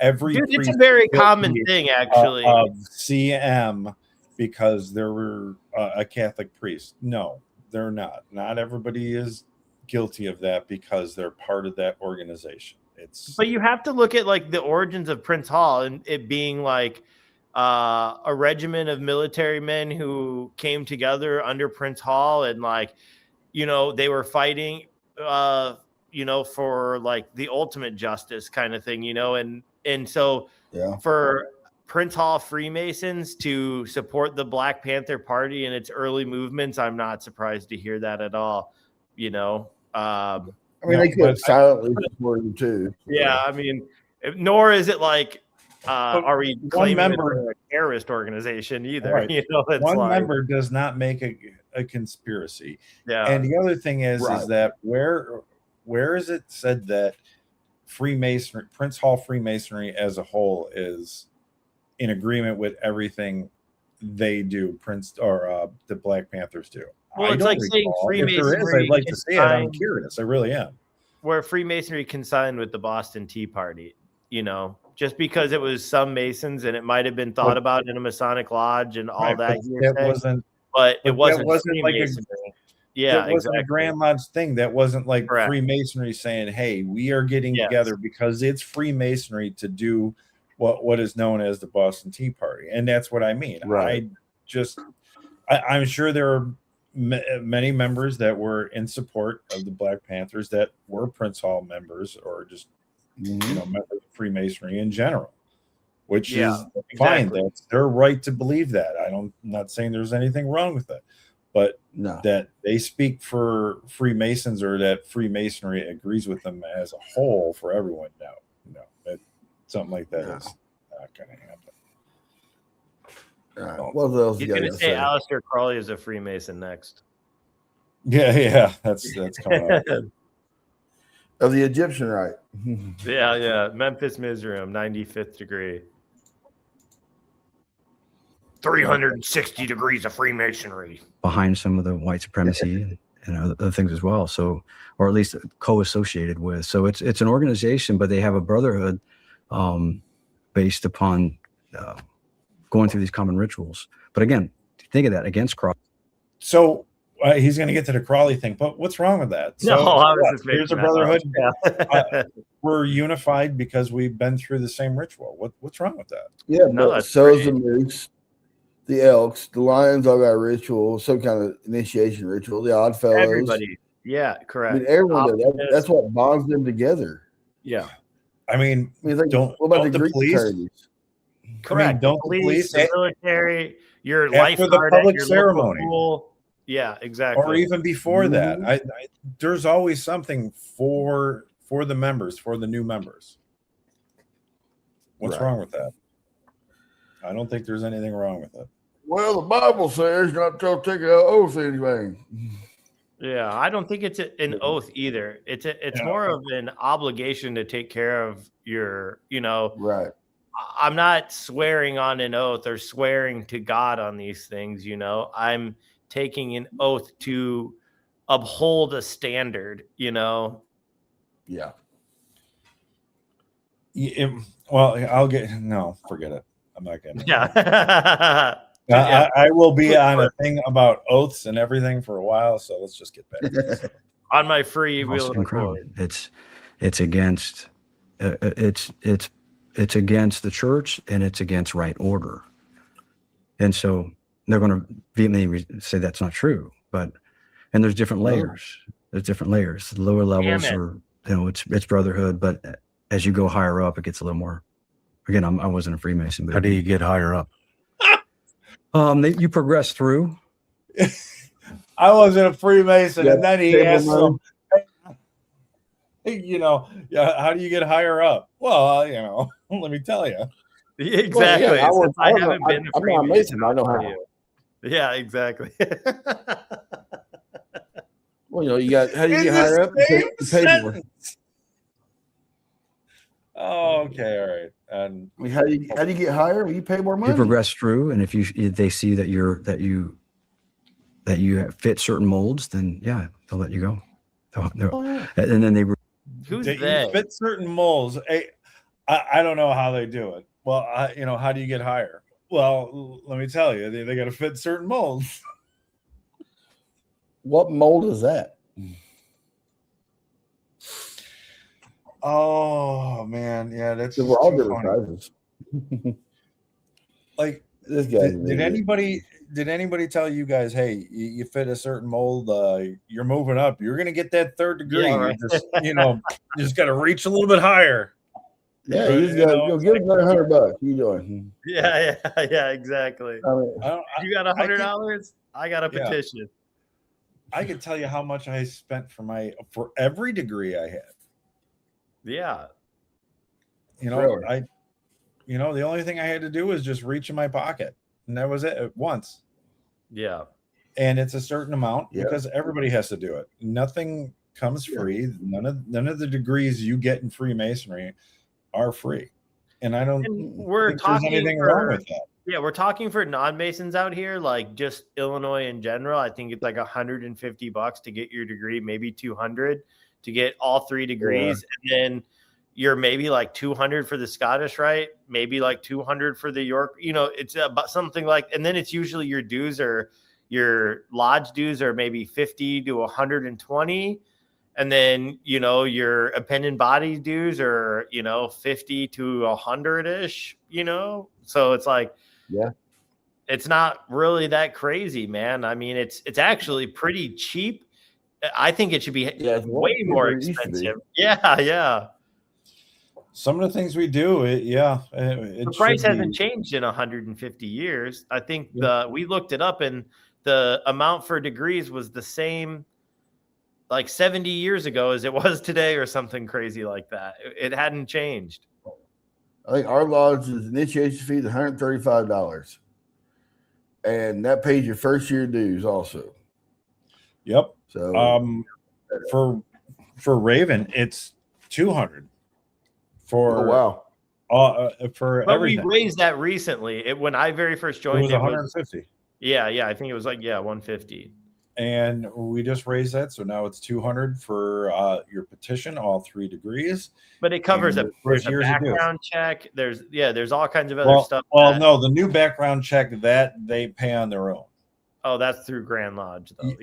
every dude, it's a very common thing, actually, of CM because they were a Catholic priest. No, they're not. Not everybody is guilty of that because they're part of that organization. But you have to look at like the origins of Prince Hall and it being like a regiment of military men who came together under Prince Hall and they were fighting for like the ultimate justice kind of thing, and so for Prince Hall Freemasons to support the Black Panther Party and its early movements, I'm not surprised to hear that at all. I mean, they could silently support him too. Yeah, I mean, nor is it like, are we claiming a terrorist organization either? Right. It's one member does not make a conspiracy. Yeah. And the other thing is that where is it said that Freemasonry, Prince Hall Freemasonry as a whole is in agreement with everything they do, the Black Panthers do? Well, it's like saying Freemasonry. If there is, I'd like to see it. I'm curious. I really am. Where Freemasonry consigned with the Boston Tea Party, just because it was some Masons and it might have been thought about in a Masonic lodge and all that. It wasn't like it wasn't a Grand Lodge thing. That wasn't like Freemasonry saying, "Hey, we are getting together because it's Freemasonry to do what is known as the Boston Tea Party," and that's what I mean. Right. I'm sure there are many members that were in support of the Black Panthers that were Prince Hall members or just members of Freemasonry in general, which is fine. That's their right to believe that. I'm not saying there's anything wrong with that, but that they speak for Freemasons or that Freemasonry agrees with them as a whole for everyone. No, something like that is not going to happen. What else He's going to say Aleister Crowley is a Freemason next. Yeah, that's coming up. Of the Egyptian rite. Yeah. Memphis Mizraim, 95th degree. 360 degrees of Freemasonry. Behind some of the white supremacy and other things as well. So, or at least co-associated with. So it's an organization, but they have a brotherhood based upon going through these common rituals. But again, think of that against Crowley. So he's going to get to the Crowley thing, but what's wrong with that? Here's a brotherhood. We're unified because we've been through the same ritual. What's wrong with that? Yeah, but so is the moose, the elks, the lions all got ritual, some kind of initiation ritual. The Odd Fellows, everybody. Yeah, correct. I mean, everyone does. That's what bonds them together. Yeah, I mean, what about the Greek fraternities? Correct. I mean, don't the police, the military, your lifeguard, the public your ceremony, yeah, exactly, or even before that. There's always something for the members, for the new members. What's wrong with that? I don't think there's anything wrong with it. Well, the Bible says not to take an oath or anything. Yeah, I don't think it's an oath either. It's more of an obligation to take care of your, I'm not swearing on an oath or swearing to God on these things. I'm taking an oath to uphold a standard. Yeah. Well, forget it. I'm not getting it. Yeah. I will be on a thing about oaths and everything for a while, so let's just get back to this. On my free will. It's incredible. It's against it's against the church, and it's against right order. And so they're going to vehemently say that's not true. And there's different layers. There's different layers. The lower levels are, it's brotherhood, but as you go higher up, it gets a little more. Again, I wasn't a Freemason, but How do you get higher up? You progress through. I wasn't a Freemason, and then he asked him, how do you get higher up? Well, let me tell you. Exactly. Well, yeah, I haven't been a Freemason. I know how. Yeah, exactly. Well, you got, how do you get higher up? You pay more. Oh, okay, all right. And how do you get higher? Well, you pay more money. You progress through, and if they see that you fit certain molds, then yeah, they'll let you go. And then Who's you they? fit certain molds. I don't know how they do it. Well, how do you get higher? Well, let me tell you, they got to fit certain molds. What mold is that? Oh man, yeah, that's We're all different sizes. Like This guy. did anybody tell you guys, hey, you fit a certain mold, you're moving up, you're gonna get that third degree. Yeah, right. You just got to reach a little bit higher. Yeah, you just got give us another $100. You doing? Yeah, exactly. You got $100? I got a petition. I can tell you how much I spent for every degree I had. Yeah. Really? The only thing I had to do was just reach in my pocket, and that was it once. Yeah. And it's a certain amount because everybody has to do it. Nothing comes free. None of the degrees you get in Freemasonry are free. And I don't think there's anything wrong with that. Yeah, we're talking for non-Masons out here, like just Illinois in general. I think it's like $150 to get your degree, maybe $200 to get all 3 degrees. Yeah. And then you're maybe like $200 for the Scottish Rite, maybe like $200 for the York. It's about something like, and then it's usually your dues or your lodge dues are maybe $50 to $120. And then, your appendant body dues are, $50 to $100-ish, so it's like, it's not really that crazy, man. I mean, it's actually pretty cheap. I think it should be way more expensive. Yeah. Some of the things we do, the price hasn't changed in 150 years. I think we looked it up, and the amount for degrees was the same like 70 years ago as it was today, or something crazy like that. It hadn't changed. I think our lodge's initiation fee is $135, and that pays your first year dues also. Yep. So for Raven, it's $200 for for but everything. We raised that recently. When I very first joined, it was $150. Yeah, I think it was like $150. And we just raised that, so now it's $200 for your petition, all 3 degrees. But it covers a background check. There's all kinds of other stuff. Well, no, the new background check that they pay on their own. Oh, that's through Grand Lodge, though.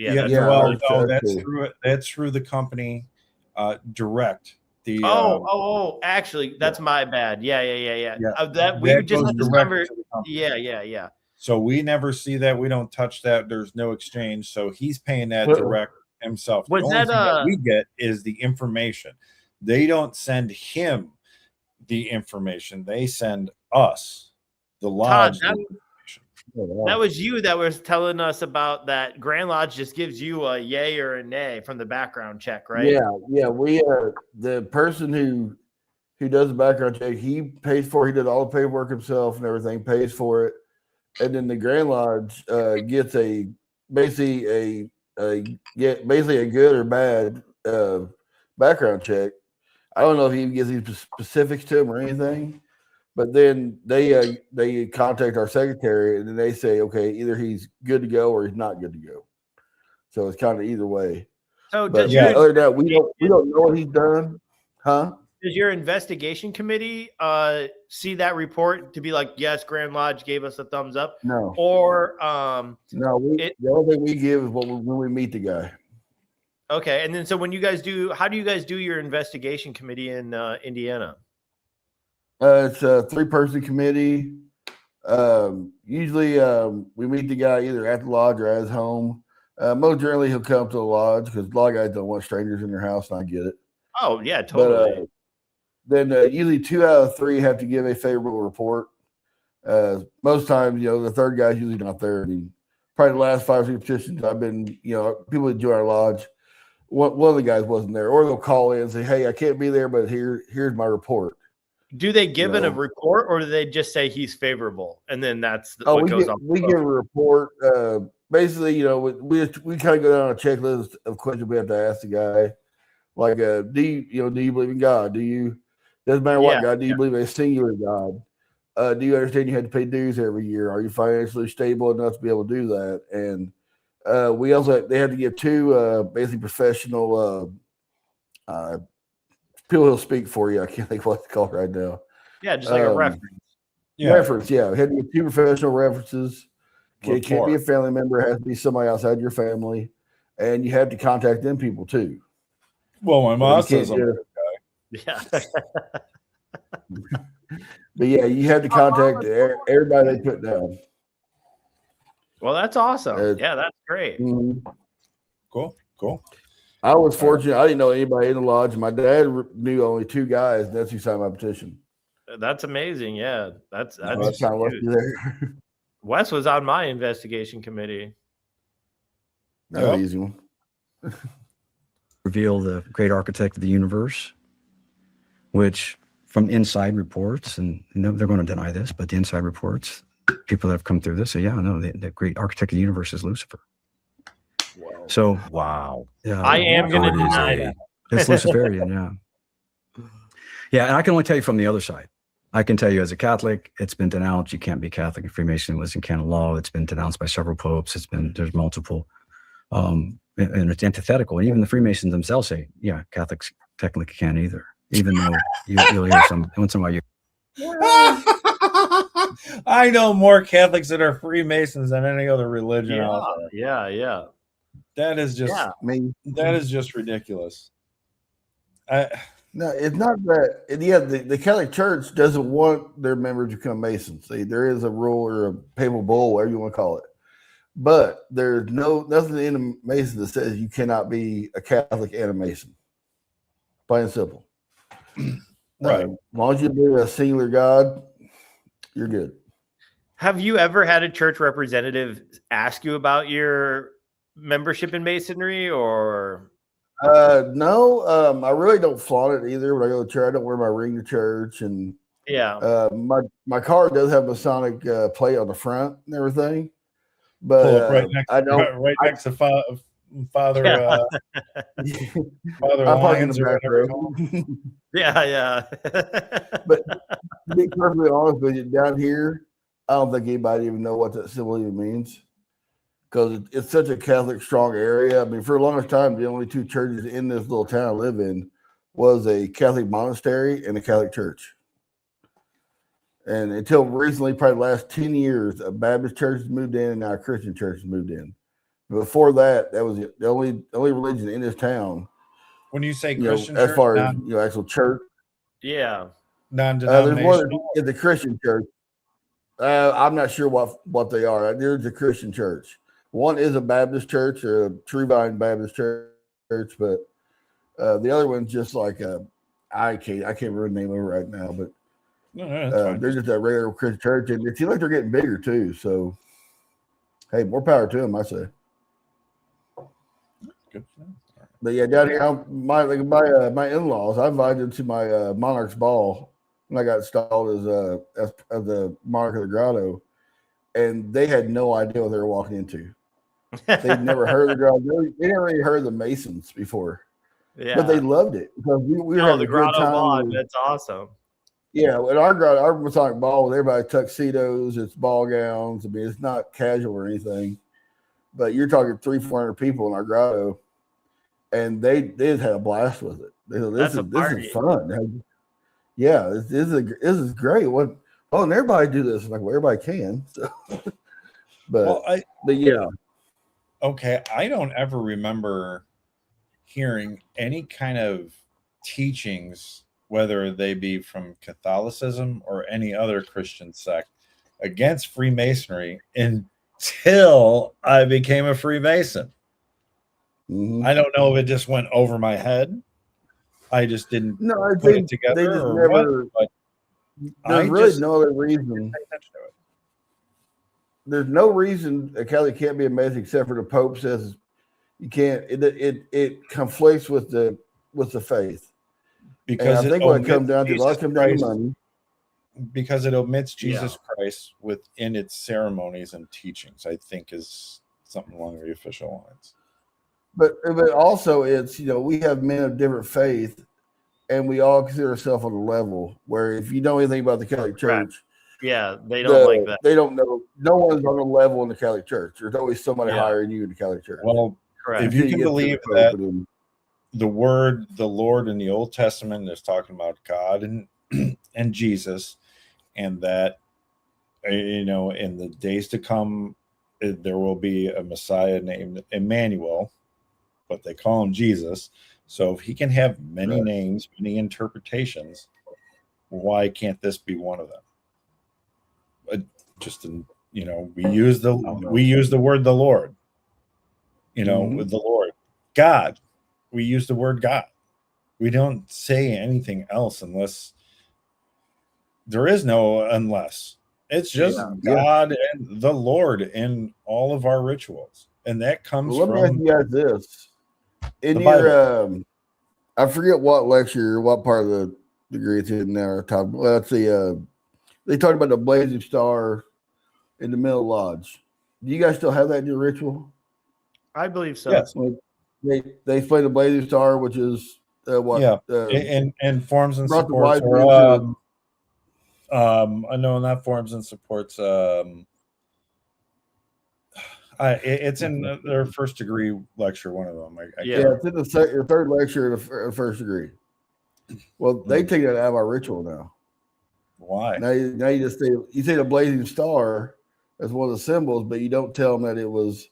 That's through the company direct. Actually, that's my bad. Yeah. That we just had this conversation. Yeah. So we never see that. We don't touch that. There's no exchange. So he's paying that direct himself. The only thing that we get is the information. They don't send him the information. They send us, the lodge. Todd, that was you that was telling us about that. Grand Lodge just gives you a yay or a nay from the background check, right? Yeah. We the person who does the background check, he pays for it. He did all the paperwork himself and everything, pays for it. And then the Grand Lodge gets basically a good or bad background check. I don't know if he gives these specifics to him or anything, But then they contact our secretary, and then they say, okay, either he's good to go or he's not good to go. So it's kind of either way. So But does other than that, we don't know what he's done, huh? Does your investigation committee see that report to be like, yes, Grand Lodge gave us a thumbs up? No. Or no, the only thing we give is when we meet the guy. Okay, and then so when you guys how do you guys do your investigation committee in Indiana? It's a 3-person committee. Usually we meet the guy either at the lodge or at his home. Most generally he'll come to the lodge because a lot of guys don't want strangers in their house, and I get it. Oh yeah, totally. But, then usually 2 out of 3 have to give a favorable report. Most times, the third guy's usually not there. I mean, probably the last 5 or 6 petitions I've been, people that join our lodge, one of the guys wasn't there, or they'll call in and say, "Hey, I can't be there, but here's my report." Do they give it a report, or do they just say he's favorable, and then that's what goes on? We give a report. Basically, we kind of go down a checklist of questions we have to ask the guy, like, do you believe in God? Doesn't matter what God. Do you believe in a singular God? Do you understand you had to pay dues every year? Are you financially stable enough to be able to do that? And they have to give 2 basically professional people who'll speak for you. I can't think what it's called right now. Yeah, just like a reference. Reference, yeah. We had to get 2 professional references. It can't be a family member. It has to be somebody outside your family. And you have to contact them people too. Well, my mom says yeah. But yeah, you have to contact everybody they put down. Well, that's awesome. Yeah, that's great. Mm-hmm. Cool. I was fortunate. I didn't know anybody in the lodge. My dad knew only 2 guys, and that's who signed my petition. That's amazing. Yeah, that's kind of lucky there. Wes was on my investigation committee. That's an easy one. Reveal the great architect of the universe, which from inside reports, and they're going to deny this, but the inside reports, people that have come through this say, the great architect of the universe is Lucifer. Wow. So, wow. Yeah, I am going to deny that. It's Luciferian, yeah. Yeah, and I can only tell you from the other side. I can tell you as a Catholic, it's been denounced. You can't be Catholic and Freemason was in canon law. It's been denounced by several popes. There's multiple, and it's antithetical. And even the Freemasons themselves say, Catholics technically can't either, even though you'll hear once in a while. I know more Catholics that are Freemasons than any other religion out there. Yeah. That is just that is just ridiculous. No, it's not that. Yeah, the Catholic Church doesn't want their members to become Masons. There is a rule or a papal bull, whatever you want to call it. But there's nothing in a Mason that says you cannot be a Catholic and a Mason. Plain and simple. Right. As long as you believe in a singular God, you're good. Have you ever had a church representative ask you about your membership in Masonry, or? No, I really don't flaunt it either. When I go to church, I don't wear my ring to church, and my car does have Masonic plate on the front and everything. But right next to Father Father Lyons or whatever. Yeah. But to be perfectly honest with you, down here, I don't think anybody even know what that symbol even means. Because it's such a Catholic strong area. I mean, for the longest time, the only 2 churches in this little town I live in was a Catholic monastery and a Catholic church. And until recently, probably the last 10 years, a Baptist church has moved in and now a Christian church has moved in. Before that, that was the only religion in this town. When you say Christian as church, far as actual church. Yeah. Non-denominational. There's the Christian church. I'm not sure what they are. There's a Christian church. One is a Baptist church or a True Vine Baptist church, but the other one's just like I can't remember the name of it right now, but they're just a regular Christian church, and it seems like they're getting bigger too. So, hey, more power to them, I say. Good. But yeah, down here, my in-laws, I invited them to my Monarch's Ball when I got installed as the Monarch of the Grotto, and they had no idea what they were walking into. They'd never heard of the Grotto. They never really heard of the Masons before. Yeah. But they loved it because we were having the a good Grotto time. Bond, that's awesome. Yeah, in our Masonic Ball, everybody tuxedos, it's ball gowns. I mean, it's not casual or anything. But you're talking 300-400 people in our grotto, and they had a blast with it. They said, this is fun. Yeah, this is great. What? Oh, and everybody do this. Like, well, everybody can. So. but yeah. Okay, I don't ever remember hearing any kind of teachings, whether they be from Catholicism or any other Christian sect, against Freemasonry until I became a Freemason. Mm-hmm. I don't know if it just went over my head. I just didn't put it together. They just never. There's really no other reason. There's no reason a Catholic can't be a Mason except for the Pope says you can't. It conflicts with the faith. Because I think what it comes down to, a lot comes down to money. Because it omits Jesus Christ within its ceremonies and teachings, I think is something along the official lines. But also it's, we have men of different faith, and we all consider ourselves on a level where if you know anything about the Catholic Church, they don't like that. They don't know. No one's on a level in the Catholic Church. There's always somebody higher than you in the Catholic Church. Well, if you can believe that the word, the Lord in the Old Testament is talking about God and Jesus, and that, in the days to come, there will be a Messiah named Emmanuel, but they call him Jesus. So if he can have many names, many interpretations, why can't this be one of them? We use the word the Lord, with the Lord, God. We use the word God. We don't say anything else unless there is no unless. It's just God and the Lord in all of our rituals, and that comes from. Let me ask you guys this: in your, I forget what lecture, what part of the degree it's in there. Let's see. They talked about the blazing star in the middle lodge. Do you guys still have that in your ritual? I believe so. Yes. They explain the blazing star, which is what? Yeah, and forms and supports. I know not forms and supports. It's in their first degree lecture. One of them. It's in the third lecture of the first degree. Well, they take that out of our ritual now. Why? Now you just say the blazing star as one of the symbols, but you don't tell them that it was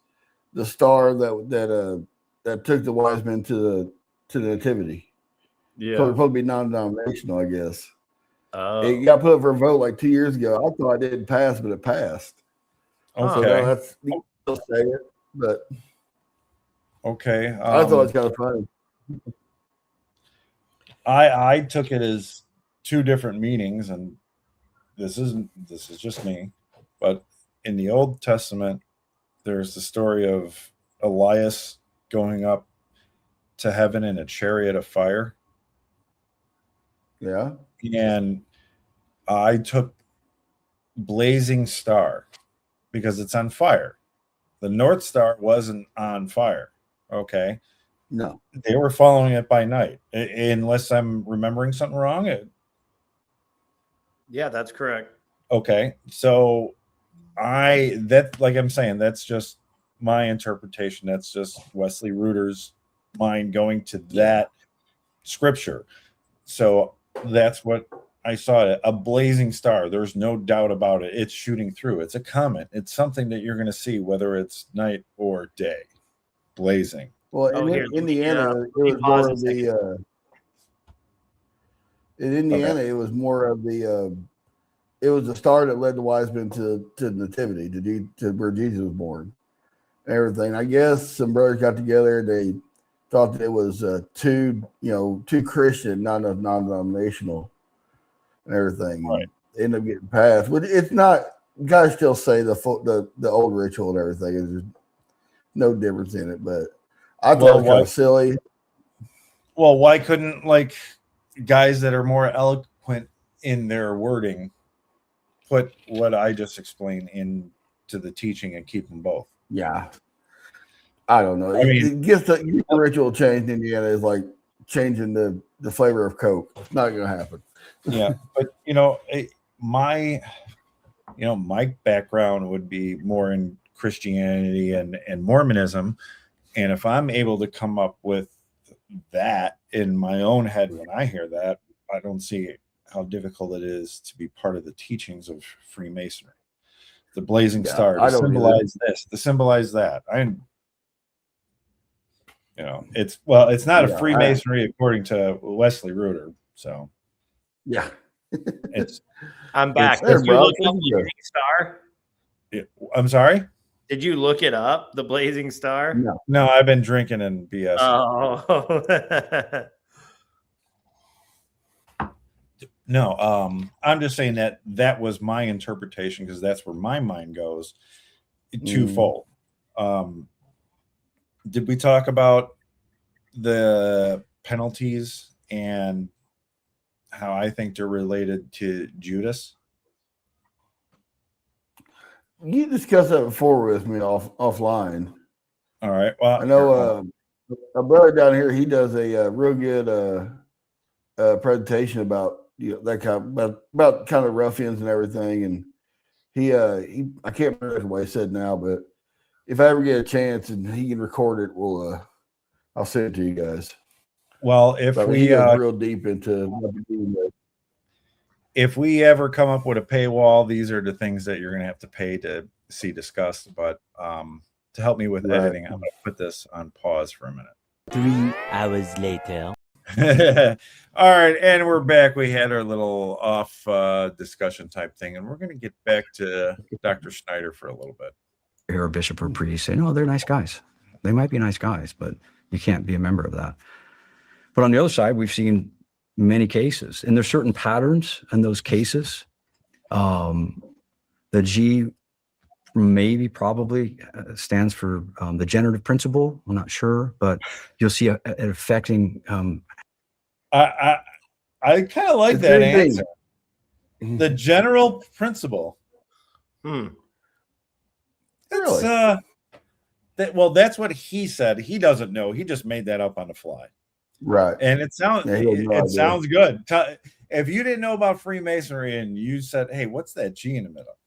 the star that took the wise men to the nativity. Yeah, so it's supposed to be non-denominational, I guess. It got put up for a vote like 2 years ago. I thought it didn't pass, but it passed. Okay, so now you can still say it, but okay. I thought it was kind of funny. I took it as two different meanings, and this is just me, but in the Old Testament, there's the story of Elias going up to heaven in a chariot of fire. Yeah. And I took blazing star because it's on fire. The North Star wasn't on fire. Okay. No. They were following it by night, unless I'm remembering something wrong. Yeah, that's correct. Okay. So like I'm saying, that's just my interpretation. That's just Wesley Reuter's mind going to that scripture. So that's what I saw. A blazing star. There's no doubt about it. It's shooting through. It's a comet. It's something that you're going to see, whether it's night or day. Blazing. Well, in Indiana, it was more of the. In Indiana, it was more of the. It was the star that led the wise men to the nativity, to where Jesus was born, and everything. I guess some brothers got together. They thought that it was too Christian, not enough non-denominational, and everything. Right. They ended up getting passed, but it's not. Guys still say the old ritual and everything. There's no difference in it, but I thought it was kind of silly. Well, why couldn't guys that are more eloquent in their wording put what I just explained into the teaching and keep them both? Yeah. I don't know. It gets the ritual change in Indiana is like changing the flavor of Coke. It's not going to happen. Yeah, but my background would be more in Christianity and Mormonism, and if I'm able to come up with that in my own head when I hear that, I don't see how difficult it is to be part of the teachings of Freemasonry. The blazing star to symbolize this, to symbolize that. It's not a Freemasonry according to Wesley Reuter. So yeah, I'm back. Did you look up the blazing star? I'm sorry. Did you look it up? The blazing star? No, I've been drinking and BS. Oh. No, I'm just saying that was my interpretation because that's where my mind goes. Twofold. Did we talk about the penalties and how I think they're related to Judas? You discussed that before with me offline. All right. Well, I know a brother down here. He does a real good presentation about that kind of, about kind of ruffians and everything. And he I can't remember what he said now, but if I ever get a chance and he can record it, I'll send it to you guys. Well, if we goes real deep into what we're doing there. If we ever come up with a paywall, these are the things that you're going to have to pay to see discussed. But to help me with editing, I'm going to put this on pause for a minute. 3 hours later. All right, and we're back. We had our little off discussion type thing, and we're going to get back to Dr. Schneider for a little bit. Hear a bishop or priest say, no, they're nice guys. They might be nice guys, but you can't be a member of that. But on the other side, we've seen many cases, and there's certain patterns in those cases. The G probably stands for the generative principle. I'm not sure, but you'll see it affecting. I kind of like that answer. The general principle. It's, Really? That's what he said. He doesn't know. He just made that up on the fly. Right. And it sounds good. If you didn't know about Freemasonry and you said, hey, what's that G in the middle?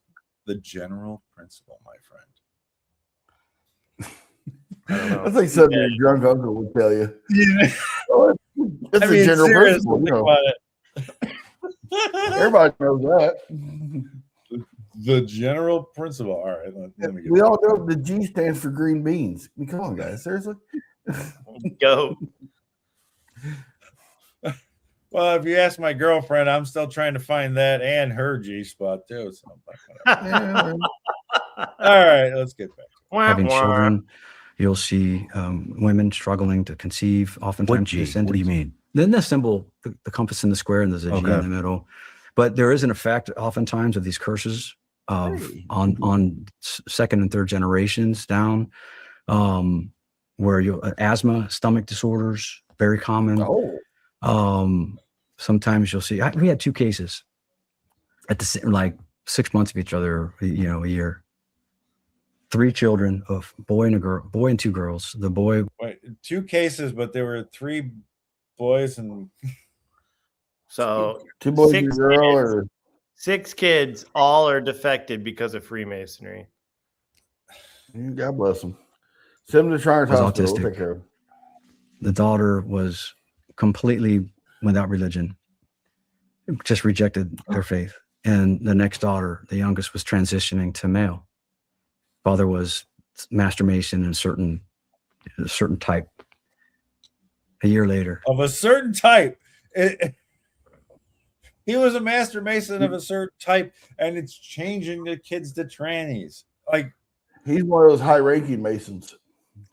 The general principle, my friend. I think something your drunk uncle would tell you. It's a general principle. Everybody knows that. The general principle. All right. Let me we all know the G stands for green beans. I mean, come on, guys. Seriously? Go. Well, if you ask my girlfriend, I'm still trying to find that and her G spot too. So all right, let's get back. Having children, you'll see women struggling to conceive. Oftentimes, what do you mean? Then the symbol, the compass in the square, and there's a G in the middle. But there is an effect, oftentimes, of these curses on second and third generations down, where you asthma, stomach disorders, very common. Sometimes you'll see. We had 2 cases at the same, like 6 months of each other, a year. 3 children, of boy and 2 girls. The boy. Wait, 2 cases, but there were 3 boys and. So 2 boys and a girl, or 6 kids, all are defected because of Freemasonry. God bless them. Send them to Shriners Hospital. We'll take care of them. The daughter was completely without religion, just rejected their faith. And the next daughter, the youngest, was transitioning to male. Father was Master Mason in a certain type. A year later. Of a certain type. He was a Master Mason of a certain type, and it's changing the kids to trannies. Like, he's one of those high-ranking Masons.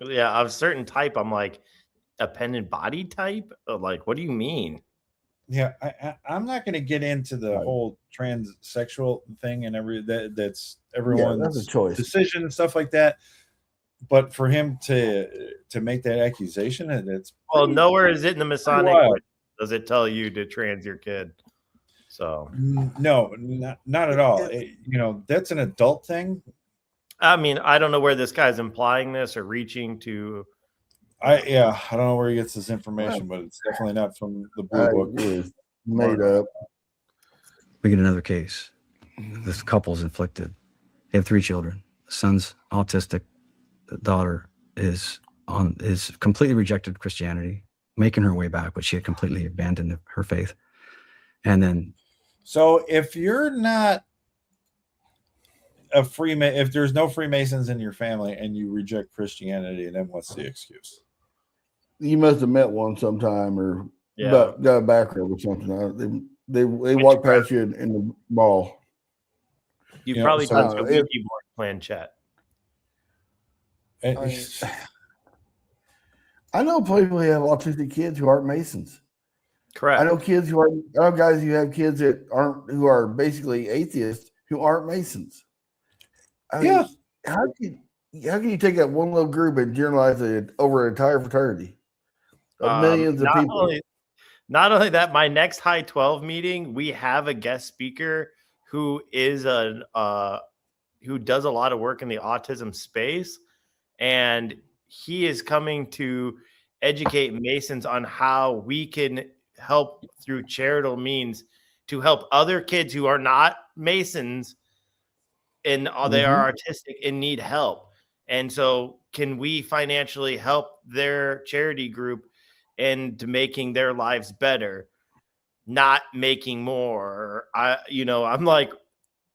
Yeah, of a certain type. I'm like, appendant body type? Like, what do you mean? Yeah, I'm not going to get into the whole transsexual thing and that's everyone's decision and stuff like that. But for him to make that accusation, and it's nowhere is it in the Masonic does it tell you to trans your kid. So no, not at all. That's an adult thing. I mean, I don't know where this guy's implying this or reaching to. I don't know where he gets this information, but it's definitely not from the Blue Book. It is made up. We get another case. This couple's inflicted. They have 3 children. The son's autistic. The daughter is completely rejected Christianity, making her way back, but she had completely abandoned her faith. And then, so if you're not a Freemason, if there's no Freemasons in your family and you reject Christianity, then what's the excuse? You must have met one sometime, or got a background or something. They walk past you in the mall. You probably touched a Ouija board playing chat. I know people who have autistic kids who aren't Masons. Correct. I know guys who have kids who are basically atheists who aren't Masons. I mean, how can you take that one little group and generalize it over an entire fraternity of millions of people? Not only that, my next High 12 meeting, we have a guest speaker who is who does a lot of work in the autism space, and he is coming to educate Masons on how we can help through charitable means to help other kids who are not Masons and they are artistic and need help. And so can we financially help their charity group into making their lives better, not making more? I'm like,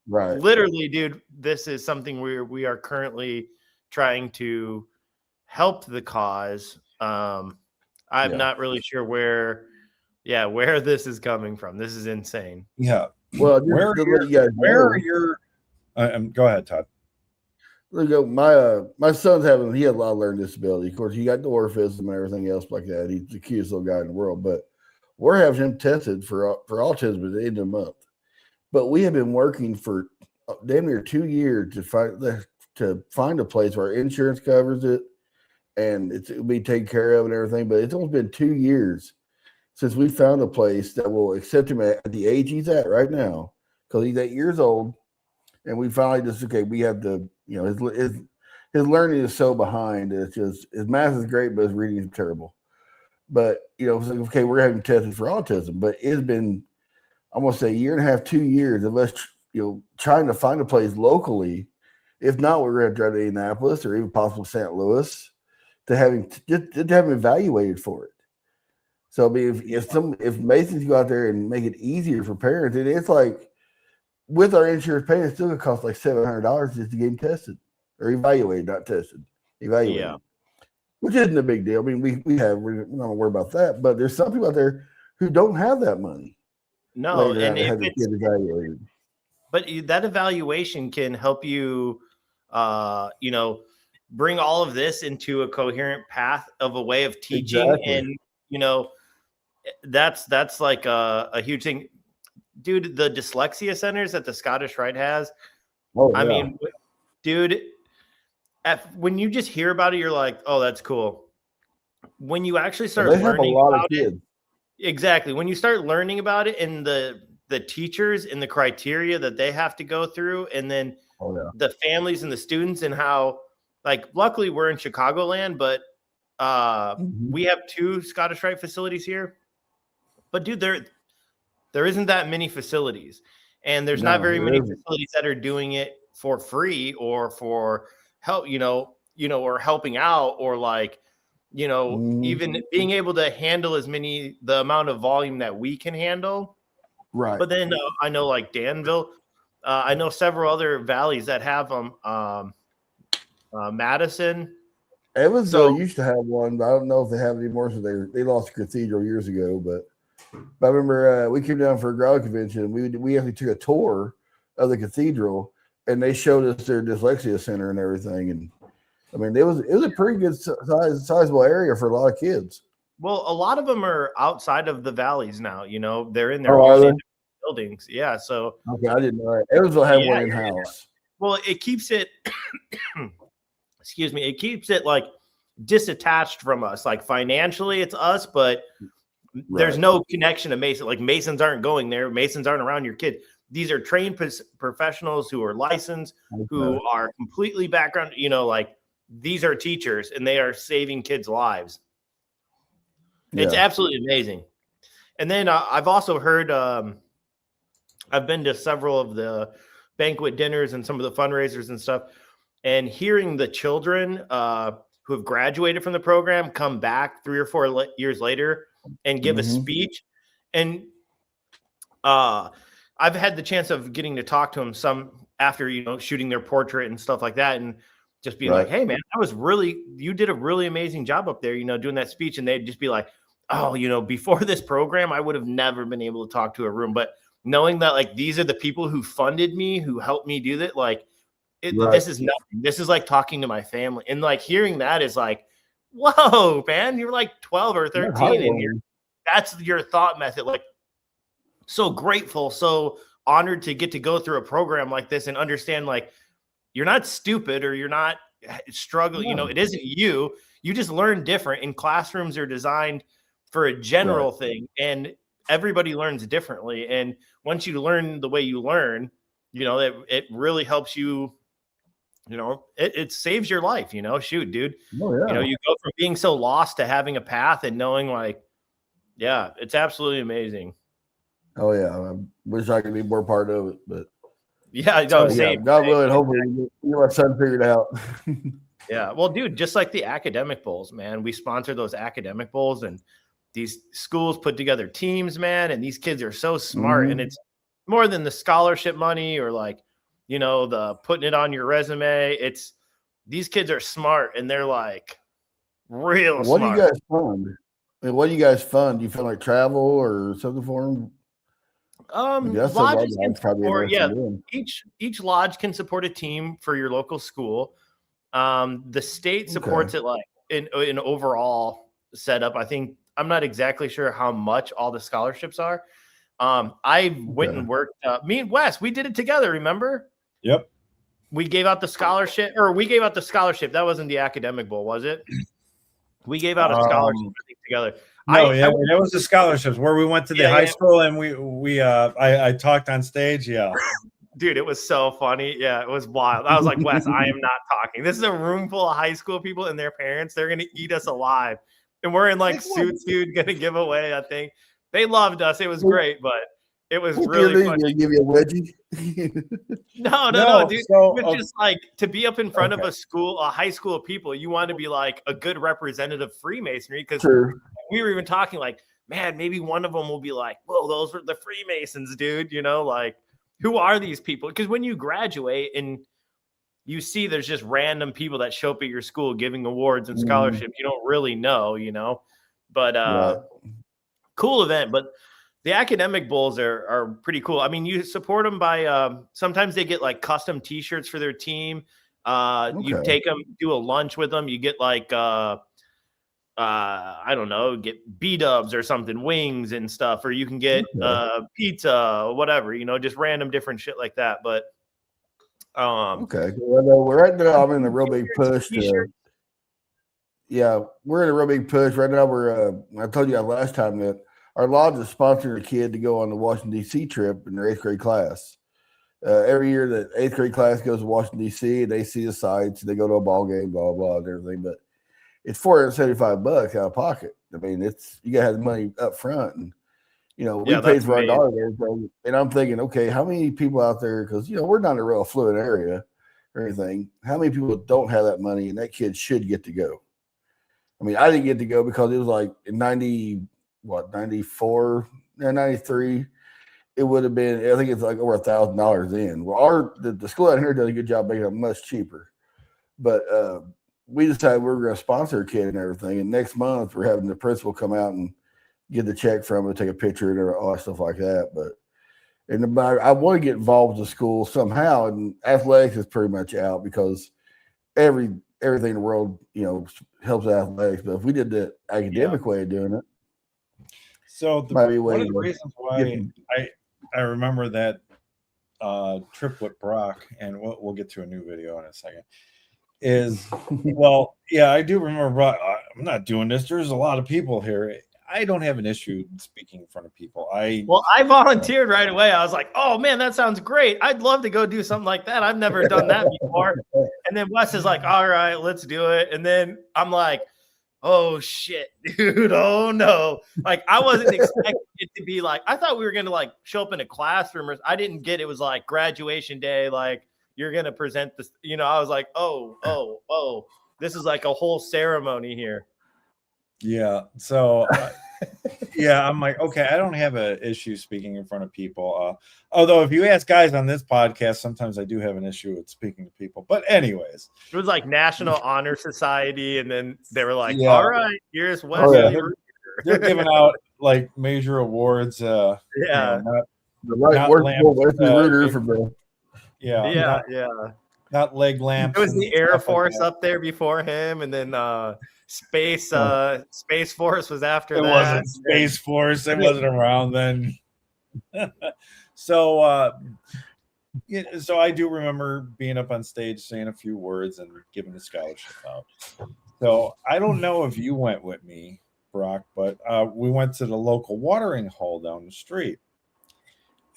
right. Literally, dude, this is something we are currently trying to help the cause. I'm not really sure where this is coming from. This is insane. Yeah. Well, where are your go ahead, Todd. Look, my son's he had a lot of learning disability. Of course, he got dwarfism and everything else like that. He's the cutest little guy in the world, but we're having him tested for autism at the end of the month. But we have been working for damn near 2 years to find a place where insurance covers it and it'll be taken care of and everything. But it's only been 2 years since we found a place that will accept him at the age he's at right now, because he's 8 years old. And we finally we have to, his learning is so behind. It's just, his math is great, but his reading is terrible. But, we're having tested for autism, but it's been, I'm going to say, 1.5 years, 2 years of us, trying to find a place locally. If not, we're going to drive to Indianapolis or even possibly St. Louis to have him evaluated for it. So, I mean, if Masons go out there and make it easier for parents, it's like, with our insurance payment, it's still going to cost like $700 just to get him tested or evaluated, not tested, evaluated, which isn't a big deal. I mean, we're not going to worry about that, but there's some people out there who don't have that money. No, and if it's evaluated. But that evaluation can help you, bring all of this into a coherent path of a way of teaching. Exactly. And, that's like a huge thing. Dude, the dyslexia centers that the Scottish Rite has. I mean, dude, when you just hear about it, you're like, oh, that's cool. When you actually start learning about it, exactly. When you start learning about it and the teachers and the criteria that they have to go through, and then the families and the students, and how, like, luckily we're in Chicagoland, but we have 2 Scottish Rite facilities here. But dude, there isn't that many facilities, and there's not very many facilities that are doing it for free or for help, or helping out, or like, even being able to handle the amount of volume that we can handle. Right. But then I know like Danville, I know several other valleys that have them. Madison. Evansville used to have one, but I don't know if they have it anymore. So they lost the cathedral years ago, but I remember we came down for a grad convention. We actually took a tour of the cathedral, and they showed us their dyslexia center and everything. And I mean, it was a pretty good sizable area for a lot of kids. Well, a lot of them are outside of the valleys now. They're in their own buildings. Yeah. So okay, I didn't know that. Evansville had one in house. Well, it keeps it. Excuse me. It keeps it like disattached from us. Like financially, it's us, but there's no connection to Mason. Like Masons aren't going there. Masons aren't around your kid. These are trained professionals who are licensed, who are completely background. Like these are teachers, and they are saving kids' lives. It's absolutely amazing. And then I've also heard I've been to several of the banquet dinners and some of the fundraisers and stuff, and hearing the children who have graduated from the program come back 3 or 4 years later and give a speech. And I've had the chance of getting to talk to them some after, shooting their portrait and stuff like that. And just being like, hey man, you did a really amazing job up there, doing that speech. And they'd just be like, oh, before this program, I would have never been able to talk to a room. But knowing that like, these are the people who funded me, who helped me do that. Like this is nothing. This is like talking to my family. And like hearing that is like, whoa, man, you're like 12 or 13 and that's your thought method. Like, so grateful, so honored to get to go through a program like this and understand like you're not stupid or you're not struggling. It isn't you just learn different, and classrooms are designed for a general thing, and everybody learns differently. And once you learn the way you learn, it really helps you. It saves your life. Shoot, dude. You go from being so lost to having a path and knowing like, yeah, it's absolutely amazing. Oh yeah, I wish I could be more part of it, but same. God willing, hopefully get my son figured out. Yeah, well, dude, just like the academic bowls, man, we sponsor those academic bowls, and these schools put together teams, man, and these kids are so smart, and it's more than the scholarship money or like, the putting it on your resume. It's these kids are smart, and they're like real What smart. do you guys fund? What do you guys fund? Do you fund like travel or something for them? Lodges can support, each lodge can support a team for your local school. The state supports it like in overall setup. I think I'm not exactly sure how much all the scholarships are. I went and worked. Me and Wes, we did it together. Remember? Yep. We gave out the scholarship. That wasn't the academic bowl, was it? We gave out a scholarship together. No, it was the scholarships where we went to the high school and I talked on stage. Yeah. Dude, it was so funny. Yeah, it was wild. I was like, Wes, I am not talking. This is a room full of high school people and their parents. They're going to eat us alive. And we're in like suits, dude, going to give away a thing. They loved us. It was great, but it was really funny. Give you a wedgie? No, dude. So, just like to be up in front of a high school of people, you want to be like a good representative of Freemasonry, because we were even talking like, man, maybe one of them will be like, whoa, those were the Freemasons, dude. Like, who are these people? Because when you graduate and you see there's just random people that show up at your school giving awards and scholarships, you don't really know, but cool event. But the academic bowls are pretty cool. I mean, you support them by sometimes they get like custom t-shirts for their team. You take them, do a lunch with them. You get like, I don't know, get B-dubs or something, wings and stuff, or you can get pizza, whatever, just random different shit like that. But well, right now I'm in a real big push. We're in a real big push right now. I told you last time that our lodge is sponsoring a kid to go on the Washington, D.C. trip in their 8th grade class. Every year the 8th grade class goes to Washington, D.C., and they see the sights, and they go to a ball game, blah, blah, and everything. But it's $475 out of pocket. I mean, you got to have the money up front. And, we paid for our daughter. And I'm thinking, okay, how many people out there, because, we're not in a real affluent area or anything. How many people don't have that money, and that kid should get to go? I mean, I didn't get to go because it was like in 94, 93, it would have been, I think it's like over $1,000 in. Well, the school out here does a good job making it much cheaper. But we decided we were going to sponsor a kid and everything. And next month, we're having the principal come out and get the check from him, take a picture and all that stuff like that. I want to get involved with the school somehow. And athletics is pretty much out because everything in the world, helps athletics. But if we did the academic way of doing it, so one of the reasons why I remember that trip with Brock, and we'll get to a new video in a second, is I do remember Brock. I'm not doing this. There's a lot of people here. I don't have an issue speaking in front of people. I volunteered right away. I was like, oh man, that sounds great. I'd love to go do something like that. I've never done that before. And then Wes is like, all right, let's do it. And then I'm like, oh shit, dude, oh no. Like I wasn't expecting it to be like, I thought we were gonna like show up in a classroom, or I didn't get it was like graduation day, like you're gonna present this, you know. I was like, oh, this is like a whole ceremony here. Yeah. So, yeah, I'm like, okay, I don't have an issue speaking in front of people. Although, if you ask guys on this podcast, sometimes I do have an issue with speaking to people. But, anyways, It was like National Honor Society, and then they were like, Yeah. all right, here's Wesley. Oh, yeah. Ruger. they're giving out like major awards. Yeah. You know, The right Not workable lamp, Wesley Ruger from the not, Yeah. not leg lamps. It was and the Air stuff like Force that. up there before him, and then Space Force was after It that. wasn't Space Force. It wasn't around then. So, so I do remember being up on stage, saying a few words, and giving the scholarship out. So I don't know if you went with me, Brock, but we went to the local watering hole down the street,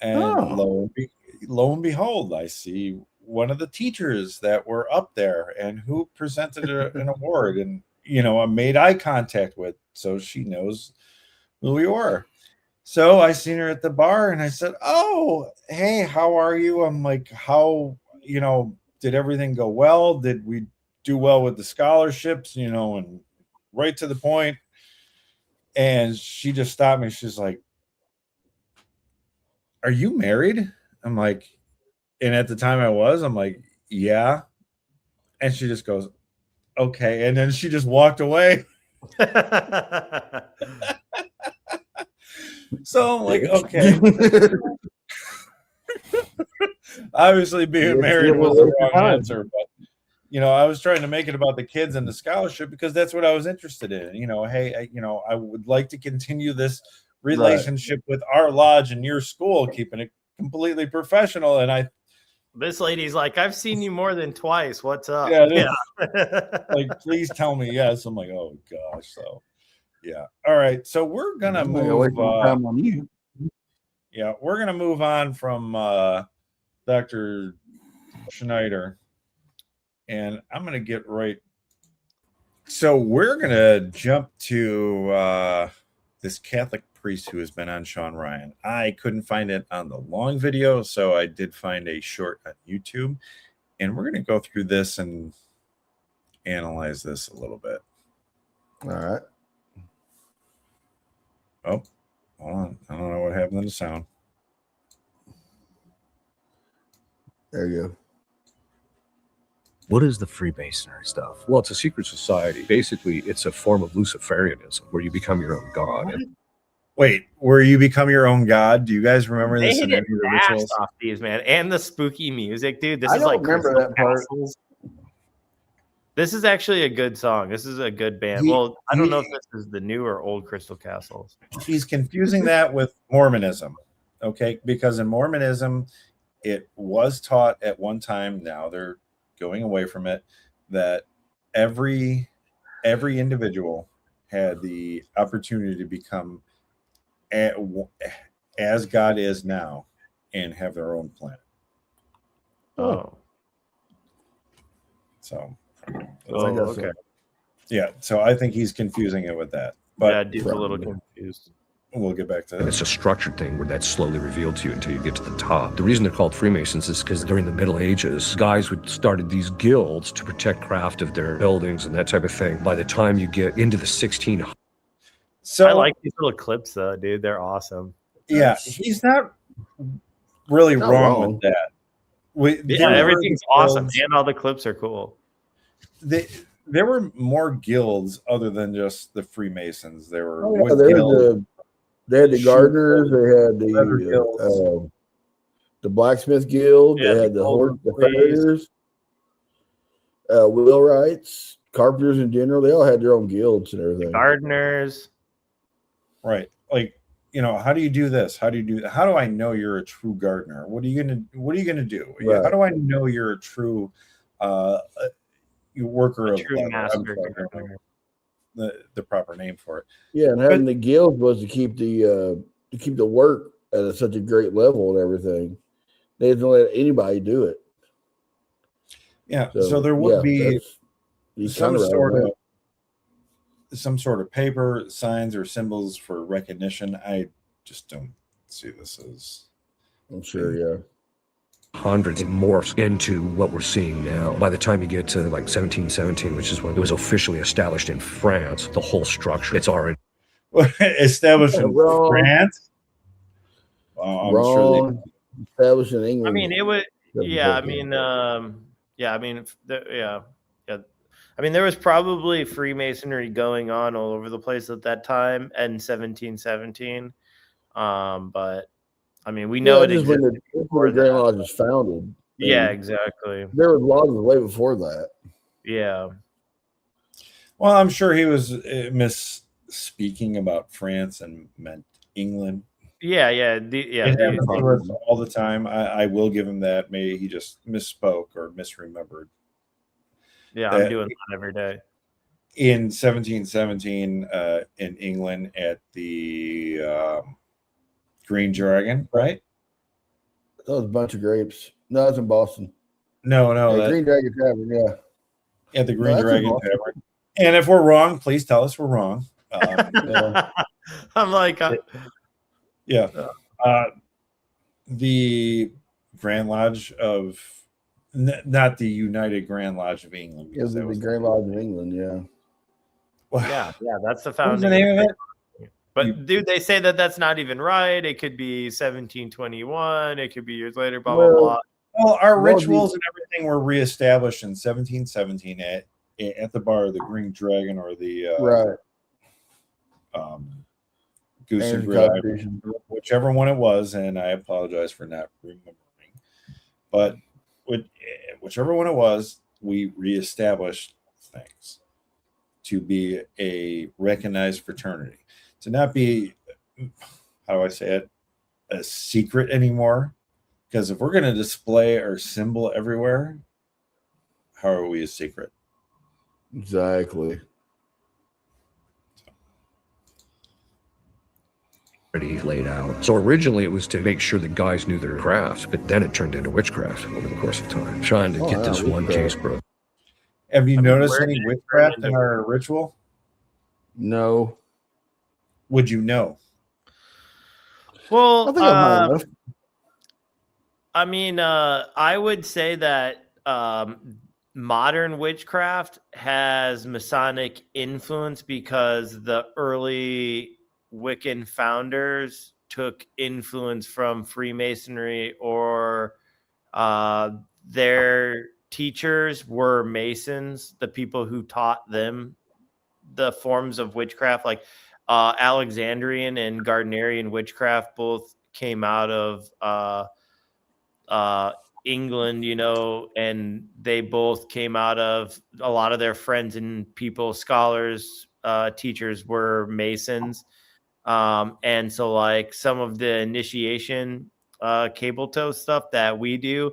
and lo and behold, I see one of the teachers that were up there, and who presented an award, and I made eye contact with, so she knows who we were. So I seen her at the bar, and I said, "Oh, hey, how are you?" I'm like, "How, did everything go well? Did we do well with the scholarships? And right to the point." And she just stopped me. She's like, "Are you married?" I'm like, and at the time I was. I'm like, "Yeah." And she just goes, "Okay." And then she just walked away. So I'm like, okay. Obviously, being married was the wrong answer, but I was trying to make it about the kids and the scholarship, because that's what I was interested in. Hey, I would like to continue this relationship with our lodge and your school, keeping it completely professional. And this lady's like, I've seen you more than twice. What's up? Yeah. Like, please tell me yes. I'm like, oh gosh. So yeah. All right. So we're gonna move. Yeah, we're gonna move on from Dr. Schneider, and I'm gonna get right. So we're gonna jump to this Catholic priest who has been on Sean Ryan. I couldn't find it on the long video, so I did find a short on YouTube, and we're gonna go through this and analyze this a little bit. All right. Oh, hold on. I don't know what happened to the sound. There you go. What is the Freemasonry stuff? Well, it's a secret society. Basically, it's a form of Luciferianism where you become your own god. Wait, where you become your own god? Do you guys remember They this hit in any it of the fast rituals? off these, man, and the spooky music, dude. This I is don't like remember Crystal that part. Castles. This is actually a good song. This is a good band. I don't know if this is the new or old Crystal Castles. He's confusing that with Mormonism, okay? Because in Mormonism, it was taught at one time, now they're going away from it, that every individual had the opportunity to become as God is now and have their own planet. Oh. So, Okay. yeah. So I think he's confusing it with that. But Yeah, dude's a little confused. we'll get back to that. It's a structured thing where that's slowly revealed to you until you get to the top. The reason they're called Freemasons is because during the Middle Ages, guys would started these guilds to protect craft of their buildings and that type of thing. By the time you get into the 1600s, So I like these little clips though, dude. They're awesome. Yeah, he's not really wrong with that. Yeah, everything's awesome, and all the clips are cool. There were more guilds other than just the Freemasons. There were they had the gardeners, they had the blacksmith guild, they had the farriers, wheelwrights, carpenters in general. They all had their own guilds and everything. Gardeners, right? Like, how do you do this? How do you do that? How do I know you're a true gardener? What are you gonna do? Right. How do I know you're a true worker of master? The proper name for it. Yeah, and having the guild was to keep the work at such a great level and everything. They didn't let anybody do it. Yeah, so there would be some sort of some sort of paper, signs, or symbols for recognition. I just don't see this as. I'm sure, yeah. Hundreds morphs into what we're seeing now. By the time you get to like 1717, which is when it was officially established in France, the whole structure, it's already Established in Wrong. France. I'm sure Wrong. Established in England. I mean, it would. Yeah, I 17. mean, yeah, I mean, yeah. I mean, there was probably Freemasonry going on all over the place at that time in 1717. But I mean, we know it just when existed the before Grand that. Lodge was founded. Yeah, and exactly. There were lodges way before that. Yeah. Well, I'm sure he was misspeaking about France and meant England. Yeah. It happens to us all the time. I will give him that. Maybe he just misspoke or misremembered. Yeah, I'm doing that every day. In 1717, in England at the Green Dragon, right? That was a bunch of grapes. No, it's in Boston. No, Yeah, Green Dragon Tavern, yeah. At the Green No, that's in Dragon Boston. Tavern. And if we're wrong, please tell us we're wrong. Yeah. I'm like, Yeah. The Grand Lodge of, not the United Grand Lodge of England. It was Because in that the was Grand Lodge of England, yeah. yeah, that's the What was founding. the name of it? But dude, they say that that's not even right. It could be 1721. It could be years later. Blah blah blah. Well, our Well, rituals and everything were reestablished in 1717 at the bar of the Green Dragon or the Right. Goose and And Gridiron, Constitution. whichever one it was, and I apologize for not remembering. But whichever one it was, we reestablished things to be a recognized fraternity, to not be, how do I say it, a secret anymore. Because if we're going to display our symbol everywhere, how are we a secret? Exactly. already laid out. So originally it was to make sure that guys knew their craft, but then it turned into witchcraft over the course of time. Trying to get this one case broke. Have you noticed where any did it witchcraft turn in into- our ritual? No. Would you know? Well, I think I'm high enough. I mean, I would say that modern witchcraft has Masonic influence because the early Wiccan founders took influence from Freemasonry, or their teachers were Masons, the people who taught them the forms of witchcraft, like Alexandrian and Gardnerian witchcraft both came out of England, you know, and they both came out of a lot of their friends and people, scholars, teachers were Masons. And so like some of the initiation cable toe stuff that we do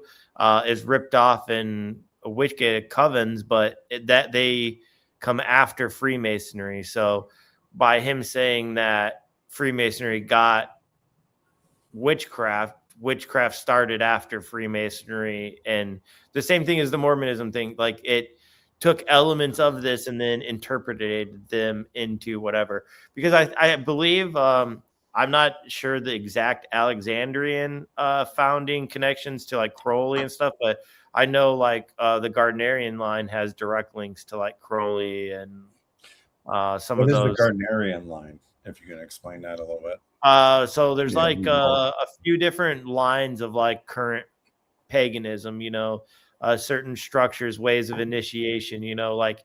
is ripped off in Witchgate covens, but that they come after Freemasonry. So by him saying that Freemasonry got witchcraft started after Freemasonry, and the same thing as the Mormonism thing. Like it took elements of this and then interpreted them into whatever. Because I believe I'm not sure the exact Alexandrian founding connections to like Crowley and stuff, but I know like the Gardnerian line has direct links to like Crowley and some What of is those. the Gardnerian line? If you can explain that a little bit. So there's Yeah, like a few different lines of like current paganism, you know, certain structures, ways of initiation, you know, like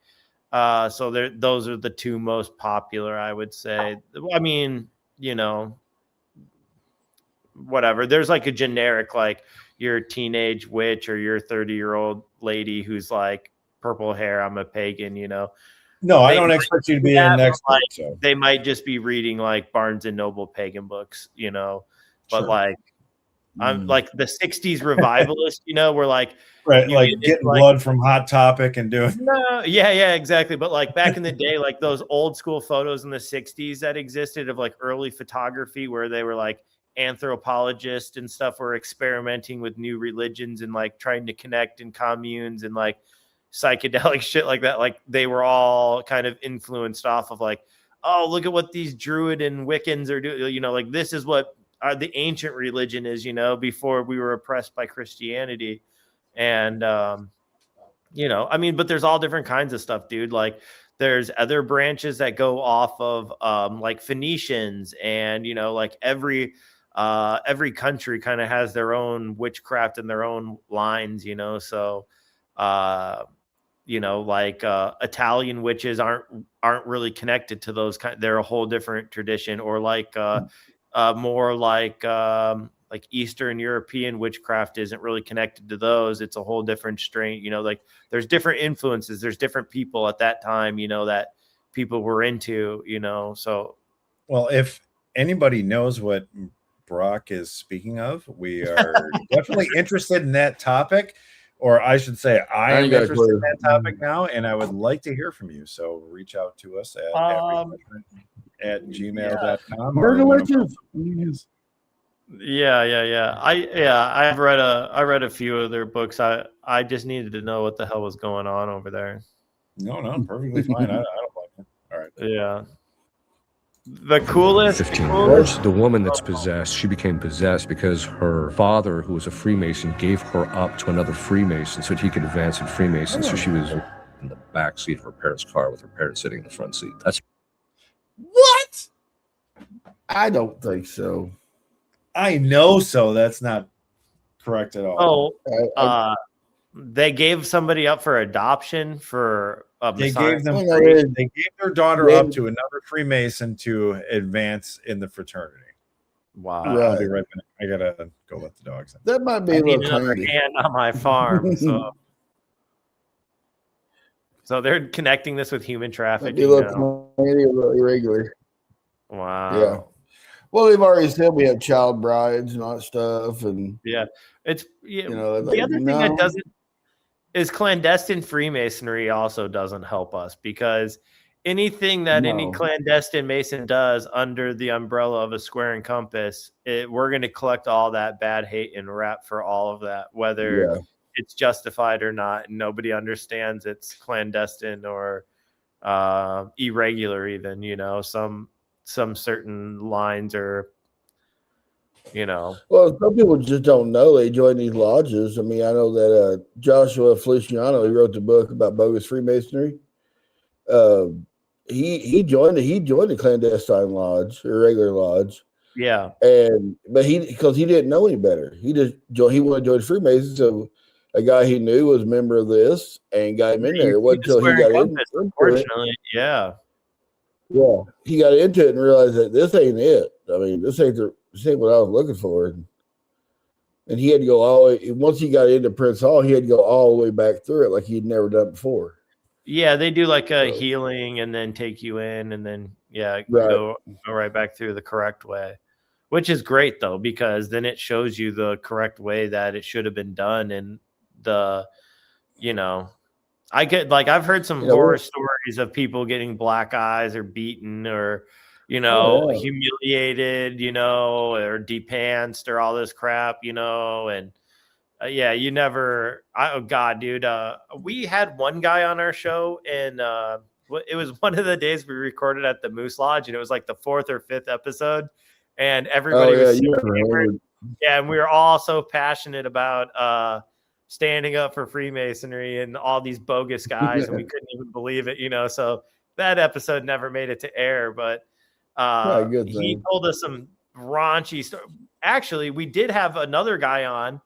so those are the two most popular, I would say. I mean, you know, whatever. There's like a generic, like you're a teenage witch or you're a 30-year-old lady who's like purple hair, I'm a pagan, you know. No, I They don't might expect you to be do that, an but, expert. like, So they might just be reading like Barnes and Noble pagan books, you know. But Sure. like I'm like the 60s revivalist, you know, where like right, you like get getting like, blood from Hot Topic and doing. no, yeah, exactly. But like back in the day, like those old school photos in the 60s that existed of like early photography where they were like anthropologists and stuff were experimenting with new religions and like trying to connect in communes and like psychedelic shit like that. Like they were all kind of influenced off of like, oh, look at what these Druid and Wiccans are doing. You know, like this is what the ancient religion is, you know, before we were oppressed by Christianity. And, you know, I mean, but there's all different kinds of stuff, dude. Like there's other branches that go off of like Phoenicians, and, you know, like every country kind of has their own witchcraft and their own lines, you know. So, you know, like Italian witches aren't really connected to those kind. They're a whole different tradition, or like more like Eastern European witchcraft isn't really connected to those. It's a whole different strain, you know, like there's different influences. There's different people at that time, you know, that people were into, you know. So, well, if anybody knows what Brock is speaking of, we are definitely interested in that topic, or I should say I am interested in that topic now, and I would like to hear from you. So reach out to us at gmail.com. Yeah. I read a few of their books. I just needed to know what the hell was going on over there. No, perfectly fine. I don't like it. All right. Yeah. The coolest. 15 years. The woman that's possessed, she became possessed because her father, who was a Freemason, gave her up to another Freemason so that he could advance in Freemason. So she was in the back seat of her parents' car with her parents sitting in the front seat. That's what? I don't think so. I know so. That's not correct at all. Oh, they gave somebody up for adoption for they gave them they gave their daughter up to another Freemason to advance in the fraternity. Wow. I'll be right back. I gotta go let the dogs in. That might be a little handy. Hand on my farm. So they're connecting this with human trafficking. Be a little irregular. Wow. Yeah. Well, they've already said we have child brides and all that stuff, and it's you know, the other thing that doesn't is clandestine Freemasonry also doesn't help us, because anything that any clandestine Mason does under the umbrella of a square and compass, we're going to collect all that bad hate and rap for all of that, whether it's justified or not. Nobody understands it's clandestine or irregular, even, you know, some certain lines are, you know. Well, some people just don't know they join these lodges. I mean, I know that Joshua Feliciano, he wrote the book about bogus Freemasonry. He joined the clandestine lodge or regular lodge. Yeah. But because he didn't know any better. He wanted to join Freemasons. So a guy he knew was a member of this and got him in there. It wasn't until he got into it. Unfortunately, yeah. Yeah, he got into it and realized that this ain't it. I mean, this ain't what I was looking for. And he had to go all the way. Once he got into Prince Hall, he had to go all the way back through it like he'd never done before. Yeah, they do like a healing and then take you in, and then go right back through the correct way, which is great though, because then it shows you the correct way that it should have been done. And I've heard some horror stories of people getting black eyes or beaten or, humiliated, or depantsed or all this crap, and you never, oh God, dude. We had one guy on our show, and it was one of the days we recorded at the Moose Lodge, and it was like the 4th or 5th episode, and everybody was and we were all so passionate about standing up for Freemasonry and all these bogus guys, and we couldn't even believe it, so that episode never made it to air, but he told us some raunchy stuff. Actually, we did have another guy on,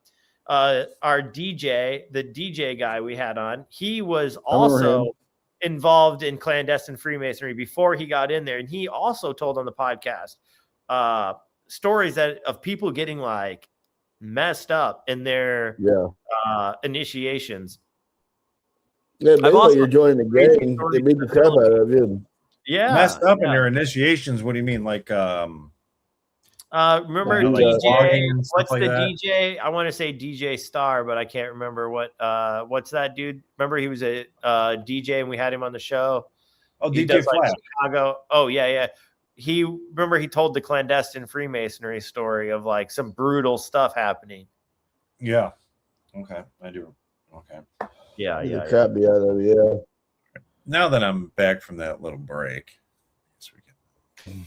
our DJ, the DJ guy we had on. He was also involved in clandestine Freemasonry before he got in there, and he also told on the podcast stories of people getting like messed up in their initiations. Yeah, maybe you're joining the gang. They beat the crap out of you. Yeah, messed up in their initiations. What do you mean, like? Remember DJ? What's the DJ? I want to say DJ Star, but I can't remember what's that dude. Remember he was a DJ, and we had him on the show. Oh, DJ Flash. Chicago. Oh yeah. He told the clandestine Freemasonry story of like some brutal stuff happening. Yeah. Okay, I do. Okay. Yeah, The yeah, crap me out of it, yeah. Now that I'm back from that little break, so we can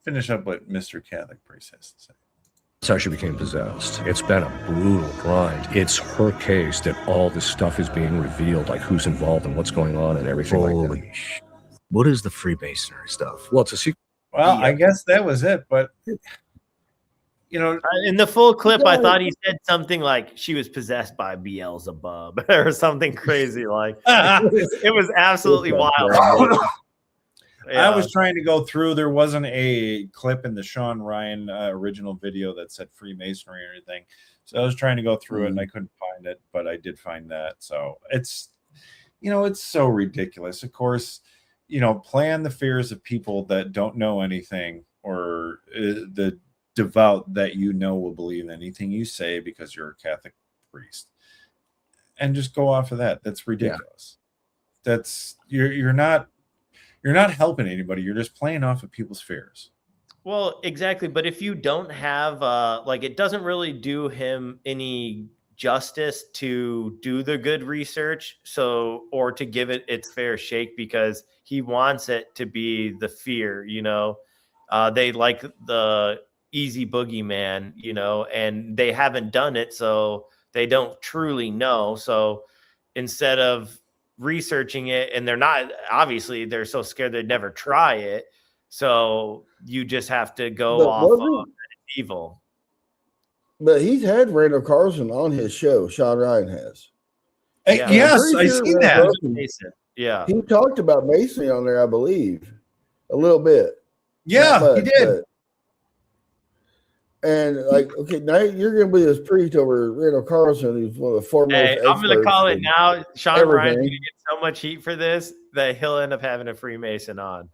finish up what Mr. Catholic Priest has to say. That's how she became possessed. It's been a brutal grind. It's her case that all this stuff is being revealed, like who's involved and what's going on and everything like that. Holy shit. What is the Freemasonry stuff? Well, it's a secret. Well, I guess that was it, but you know, in the full clip, I thought he said something like she was possessed by Beelzebub or something crazy. Like it was absolutely wild. I was trying to go through. There wasn't a clip in the Sean Ryan original video that said Freemasonry or anything. So I was trying to go through it and I couldn't find it, but I did find that. So it's, you know, it's so ridiculous. Of course, you know, play on the fears of people that don't know anything, or the devout that you know will believe anything you say because you're a Catholic priest, and just go off of that. That's ridiculous. Yeah. That's you're not helping anybody. You're just playing off of people's fears. Well, exactly. But if you don't have like, it doesn't really do him any justice to do the good research, or to give it its fair shake, because he wants it to be the fear, you know. They like the easy boogeyman, you know, and they haven't done it, so they don't truly know. So instead of researching it, and they're so scared they'd never try it, so you just have to go off of evil. But he's had Randall Carlson on his show. Sean Ryan has. Yeah. Yes, I see that. Yeah, he talked about Masonry on there, I believe, a little bit. Yeah, much, he did. And like, okay, now you're going to be this priest over Randall Carlson, who's one of the foremost. Hey, I'm going to call it now. Sean Ryan's going to get so much heat for this that he'll end up having a Freemason on.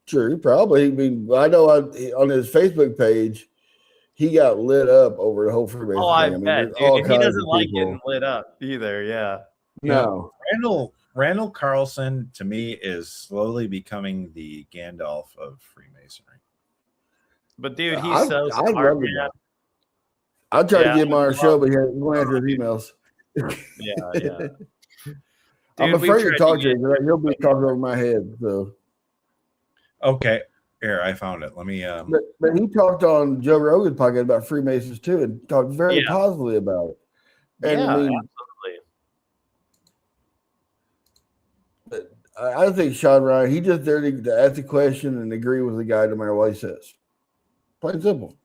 Sure, he probably. I mean, I know on his Facebook page, he got lit up over the whole Freemason thing. I bet. Dude, he doesn't like getting lit up either. Yeah. No. Randall Carlson, to me, is slowly becoming the Gandalf of Freemasonry. But dude, he's so smart, man. I'll try to get him on our show, but he won't answer his emails. Yeah. Dude, I'm afraid to talk to him. He'll be talking over my head. So. Okay. Here, I found it. Let me. But he talked on Joe Rogan's podcast about Freemasons too, and talked very positively about it. And I mean, absolutely. But I think Sean Ryan, he just there to ask the question and agree with the guy no matter what he says. Plain simple.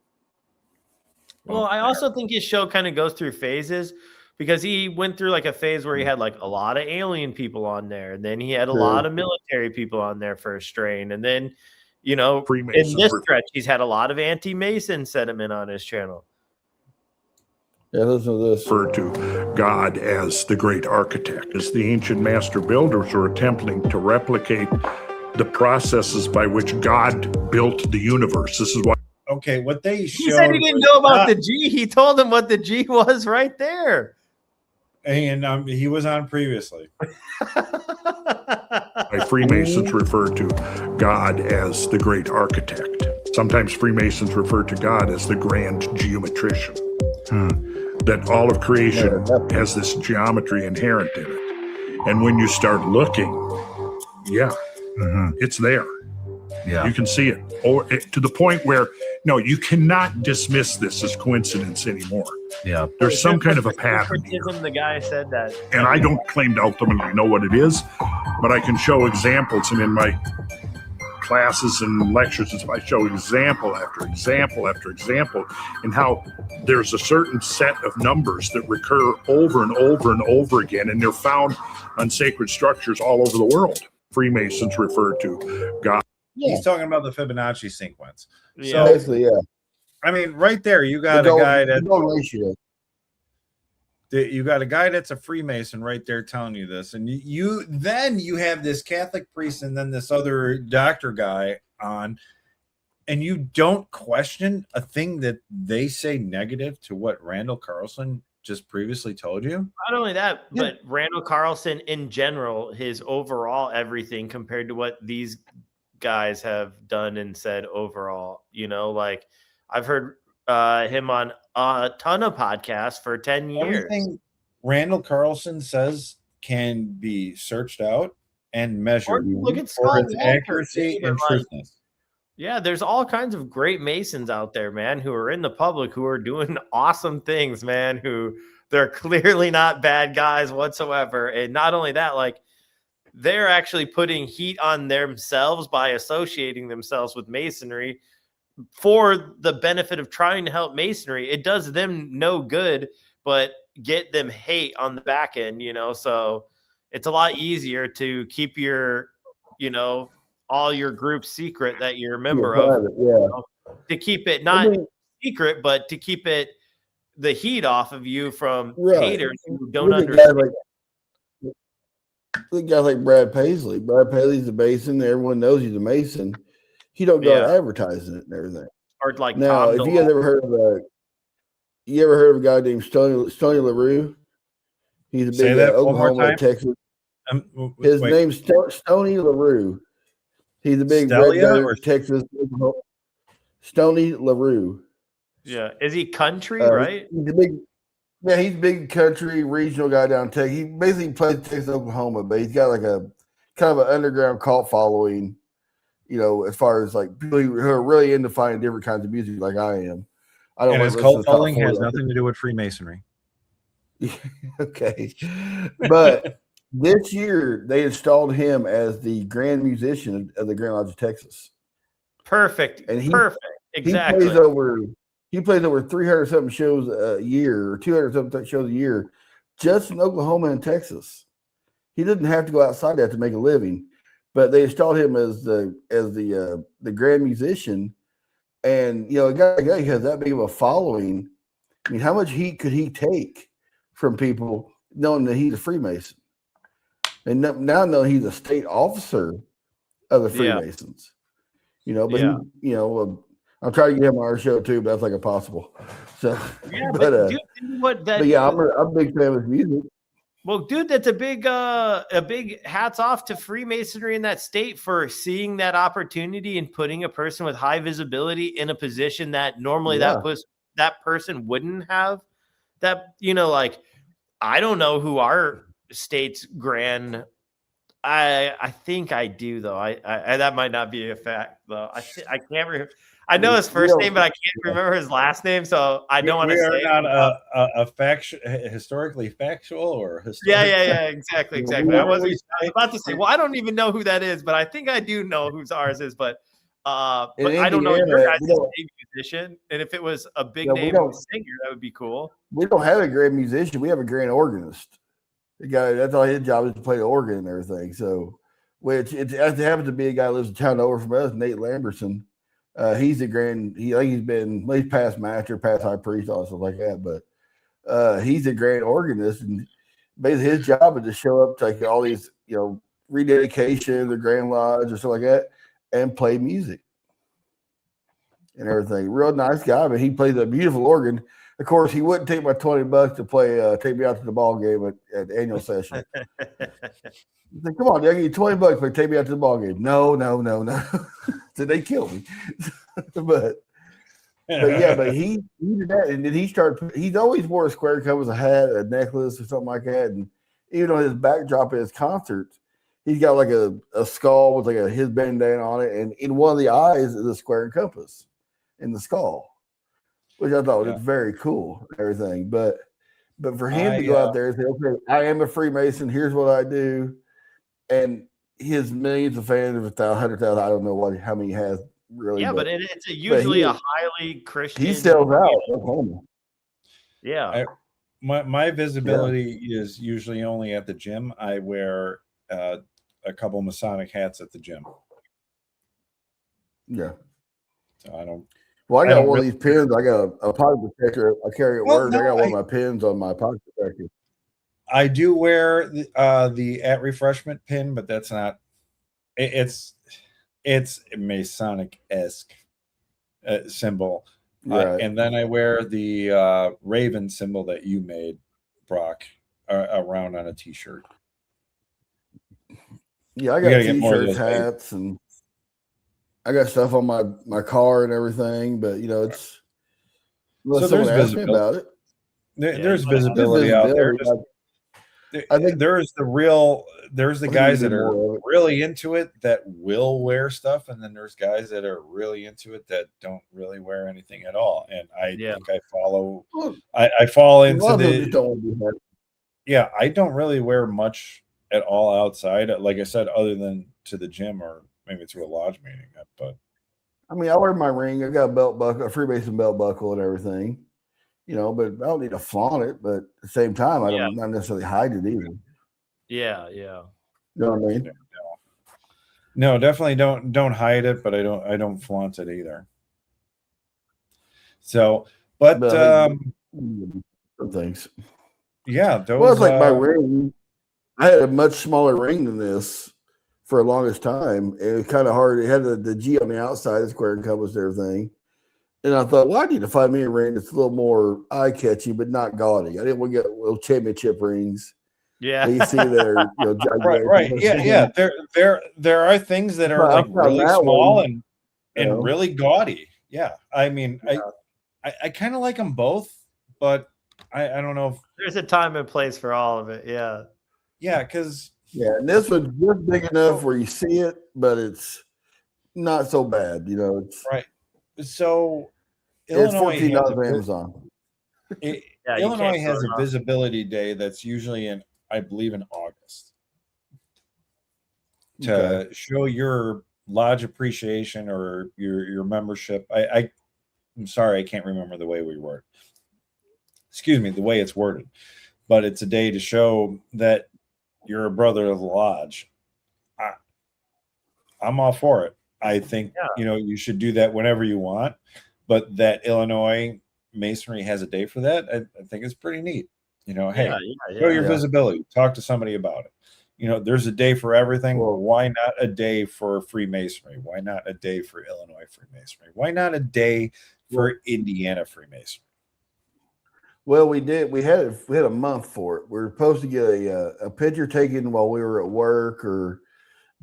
Well, I also think his show kind of goes through phases, because he went through like a phase where he had like a lot of alien people on there, and then he had a lot of military people on there for a strain, and then, you know, in this stretch, he's had a lot of anti-Mason sentiment on his channel. Yeah, listen to this. Refer to God as the great architect, as the ancient master builders were attempting to replicate the processes by which God built the universe. This is why. Okay, what they showed. He said he didn't know about the G. He told him what the G was right there. And he was on previously. Freemasons refer to God as the great architect. Sometimes Freemasons refer to God as the grand geometrician. That all of creation has this geometry inherent in it. And when you start looking, it's there. Yeah, you can see it, to the point where you cannot dismiss this as coincidence anymore. Yeah, there's some kind of a pattern. The guy said that, and I don't claim to ultimately know what it is, but I can show examples, and in my classes and lectures, I show example after example after example, and how there's a certain set of numbers that recur over and over and over again, and they're found on sacred structures all over the world. Freemasons refer to God. Yeah. He's talking about the Fibonacci sequence. Yeah. So, basically, yeah. I mean, right there, you got a guy you got a guy that's a Freemason right there telling you this, and you have this Catholic priest and then this other doctor guy on, and you don't question a thing that they say negative to what Randall Carlson just previously told you. Not only that, but Randall Carlson in general, his overall everything compared to what these guys have done and said overall, you know, like I've heard him on a ton of podcasts for 10 years. Everything Randall Carlson says can be searched out and measured Or you look at for Scott its Walker, accuracy dude, and or like- truthness. Yeah, there's all kinds of great Masons out there, man, who are in the public, who are doing awesome things, man, who they're clearly not bad guys whatsoever. And not only that, like they're actually putting heat on themselves by associating themselves with Masonry for the benefit of trying to help Masonry. It does them no good, but get them hate on the back end, you know? So it's a lot easier to keep your, you know, all your group secret that you're a member of, private, yeah. you know, to keep it not secret, but to keep it the heat off of you from haters who don't understand. Look at guys like Brad Paisley. Brad Paisley's a Mason. Everyone knows he's a Mason. He don't go out advertising it and everything. Or like now, Tom if you guys ever heard of a guy named Stoney LaRue? He's a big Oklahoma, Texas. His name's Stoney LaRue. He's a big red Texas. Stoney LaRue. Yeah, is he country? Right? He's a big. Yeah, he's a big country regional guy down in Texas. He basically plays Texas, Oklahoma, but he's got like a kind of an underground cult following. You know, as far as like people who are really into finding different kinds of music, like I am. I don't. And his cult following has nothing to do with Freemasonry. Okay, but this year they installed him as the grand musician of the Grand Lodge of Texas. Perfect. And perfect. Exactly. He plays over 300 something shows a year or 200 something shows a year just in Oklahoma and Texas. He doesn't have to go outside that to make a living, but they installed him as the grand musician. And you know, a guy who has that big of a following, I mean, how much heat could he take from people knowing that he's a Freemason? And now knowing he's a state officer of the Freemasons. You know, but he, you know, I'm trying to get him on our show too, but that's like impossible. So, dude, I'm a big fan of his music. Well, dude, that's a big hats off to Freemasonry in that state for seeing that opportunity and putting a person with high visibility in a position that normally that person wouldn't have. That, you know, like I don't know who our state's grand. I think I do though. I that might not be a fact though. I can't remember. I know his first name, but I can't remember his last name, so I don't want to say. We are not a historically factual or historical. Yeah, exactly. I was about to say, well, I don't even know who that is, but I think I do know who ours is. But I don't know your guys' big musician, and if it was a big name singer, that would be cool. We don't have a grand musician; we have a grand organist. The guy, that's all his job is to play the organ and everything. So, which it happens to be a guy who lives in town over from us, Nate Lamberson. He's a grand. He's past master, past high priest, all stuff like that. But he's a grand organist, and basically his job is to show up to like all these, you know, rededication, the Grand Lodge, or stuff like that, and play music and everything. Real nice guy, but he plays a beautiful organ. Of course, he wouldn't take my $20 to play. Take me out to the ball game at the annual session. He said, "Come on, I give you $20, but take me out to the ball game." No. So they killed me. but he did that, and then he started. He's always wore a square compass, a hat, a necklace, or something like that. And even on his backdrop at his concerts, he's got like a skull with like his bandana on it, and in one of the eyes is a square and compass in the skull, which I thought was very cool and everything. But for him to go out there and say, "Okay, I am a Freemason. Here's what I do," and his millions of fans, of 100,000, I don't know how many he has really. Yeah, but it's usually a highly Christian. He sells out Oklahoma. Yeah. My visibility is usually only at the gym. I wear a couple Masonic hats at the gym. Yeah. So I don't. Well, I got one of these pins. I got a pocket protector. I carry at work. I got one of my pins on my pocket protector. I do wear the at Refreshment pin, but that's not. It's Masonic-esque symbol, and then I wear the Raven symbol that you made, Brock, around on a T-shirt. Yeah, I got T-shirts, hats, and I got stuff on my car and everything. But you know, Well, So someone there's asked me about it. There's you wanna- visibility out there. I think There's the I think guys we that need are more of it. really into it that will wear stuff, and then there's guys that are really into it that don't really wear anything at all. And I Yeah. think I follow. Well, I fall a into lot of them just the don't want to be happy. yeah. I don't really wear much at all outside, like I said, other than to the gym or maybe to a lodge meeting. But I mean, I wear my ring. I got a belt buckle, a Freemason belt buckle, and everything. You know, but I don't need to flaunt it. But at the same time, I don't not necessarily hide it either. Yeah. You know what I mean? no, definitely don't hide it, but I don't flaunt it either. So, but Some things. yeah, those. Well, it's like my ring. I had a much smaller ring than this for the longest time. It was kind of hard. It had the G on the outside, the square encompassed everything. And I thought, well, I need to find me a ring that's a little more eye-catchy, but not gaudy. I didn't want to get little championship rings. Yeah. That you see there, right. Yeah. There are things that are like really small and really gaudy. Yeah. I mean, I kind of like them both, but I don't know if There's a time and place for all of it. Yeah. yeah, because and this was just big enough where you see it, but it's not so bad. You know, it's right. So it's Illinois $14 on Amazon. Illinois has a visibility day that's usually in, I believe, in August to show your lodge appreciation or your membership. I'm sorry, I can't remember the way we word. Excuse me, the way it's worded, but it's a day to show that you're a brother of the lodge. I'm all for it. I think you should do that whenever you want, but that Illinois Masonry has a day for that. I think it's pretty neat. Hey, show your visibility. Talk to somebody about it. There's a day for everything. Well, why not a day for Freemasonry? Why not a day for Illinois Freemasonry? Why not a day for Indiana Freemasonry? Well, we did. We had a month for it. We were supposed to get a picture taken while we were at work or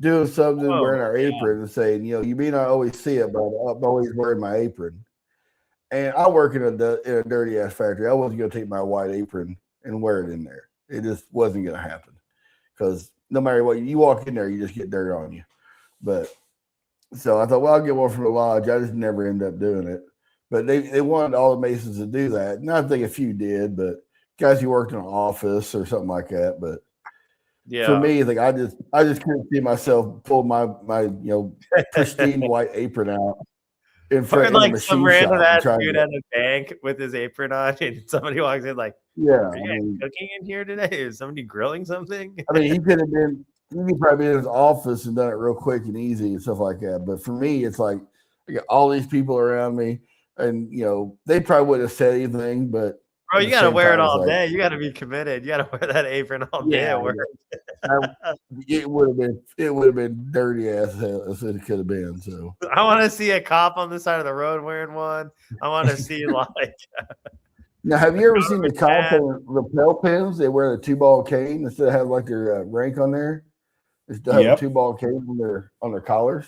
doing something, wearing our apron and saying, you may not always see it, but I'm always wearing my apron. And I work in a dirty ass factory. I wasn't going to take my white apron and wear it in there. It just wasn't going to happen because no matter what, you walk in there, you just get dirt on you. But so I thought, well, I'll get one from the lodge. I just never end up doing it. But they wanted all the Masons to do that. And I think a few did, but guys who worked in an office or something like that. But for me, like I just couldn't see myself pull my pristine white apron out in front of the some machine random ass shop. dude at a bank with his apron on, and somebody walks in like, "Yeah, are you guys cooking in here today? Is somebody grilling something?" I mean, he could have been. He could probably been in his office and done it real quick and easy and stuff like that. But for me, it's like I got all these people around me, and they probably wouldn't have said anything, but. Bro, you gotta wear it all day. You gotta be committed. You gotta wear that apron all day at work. It would have been dirty as hell as it could have been. So I want to see a cop on the side of the road wearing one. I want to see like. Now, have you ever seen the cops on lapel pins? They wear the 2-ball cane instead of having like their rank on there. They still have a 2-ball cane on their collars.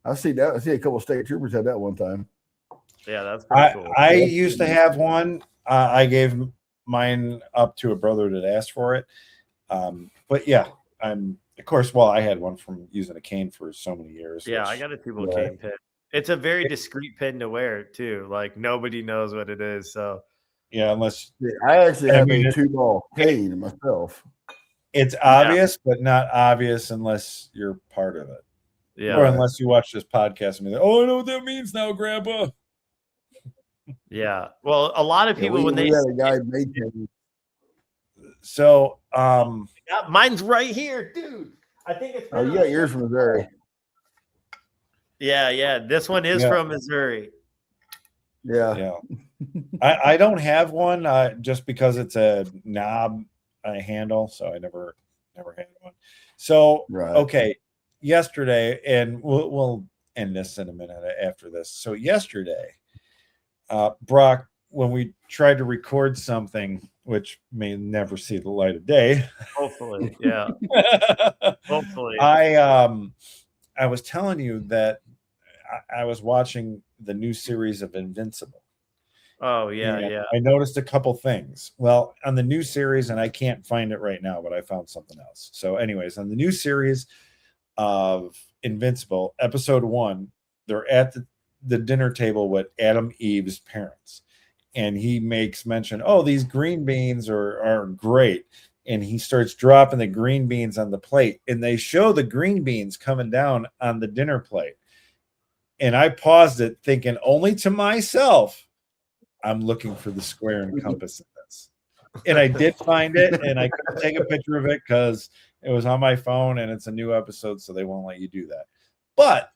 I see that. I see a couple of state troopers had that one time. Yeah, that's pretty cool. I used to have one. I gave mine up to a brother that asked for it. But yeah, of course, I had one from using a cane for so many years. Yeah, I got a 2-ball cane pin. It's a very discreet pin to wear too. Like nobody knows what it is. So yeah, unless I actually have a 2-ball cane myself. It's obvious, but not obvious unless you're part of it. Yeah. Or unless you watch this podcast and be like, "Oh, I know what that means now, Grandpa." Yeah. Well, a lot of people when they had a guy made him. So mine's right here, dude. I think it's you got yours from Missouri. Yeah. This one is from Missouri. Yeah. I don't have one just because it's a knob handle, so I never had one. So okay, yesterday, and we'll end this in a minute after this. So yesterday, Brock, when we tried to record something which may never see the light of day, hopefully, yeah, hopefully, I was telling you that I was watching the new series of Invincible, Oh yeah, And yeah. I noticed a couple things. Well, on the new series, and I can't find it right now, but I found something else. So, anyways, on the new series of Invincible, episode 1, they're at the dinner table with Adam Eve's parents. And he makes mention, oh, these green beans are great. And he starts dropping the green beans on the plate. And they show the green beans coming down on the dinner plate. And I paused it thinking only to myself, I'm looking for the square and compass in this. And I did find it, and I couldn't take a picture of it because it was on my phone and it's a new episode, so they won't let you do that. But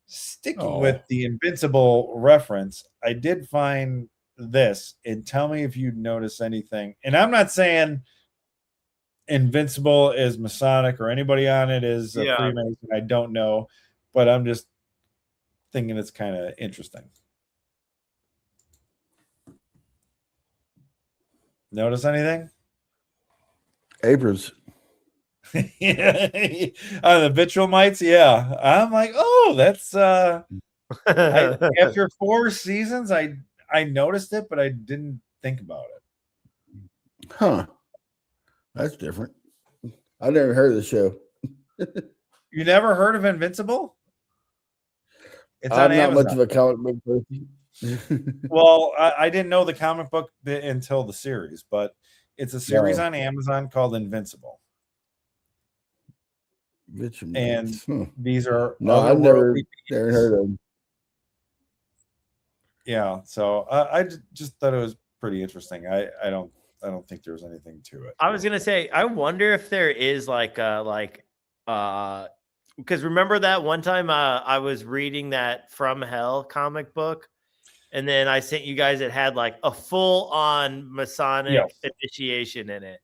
sticking with the Invincible reference, I did find this, and tell me if you notice anything. And I'm not saying Invincible is Masonic or anybody on it is a Freemason. I don't know, but I'm just thinking it's kind of interesting. Notice anything? Aprons. Yeah. On the Vitramites, yeah. I'm like, oh, that's after 4 seasons, I noticed it, but I didn't think about it. Huh. That's different. I never heard of the show. You never heard of Invincible? It's I'm on not Amazon. much of a comic book person. Well, I didn't know the comic book bit until the series, but it's a series on Amazon called Invincible. And these are I've never heard of them. Yeah, so I just thought it was pretty interesting. I don't think there's anything to it. I was gonna say, I wonder if there is because remember that one time I was reading that From Hell comic book, and then I sent you guys, it had like a full-on Masonic initiation in it.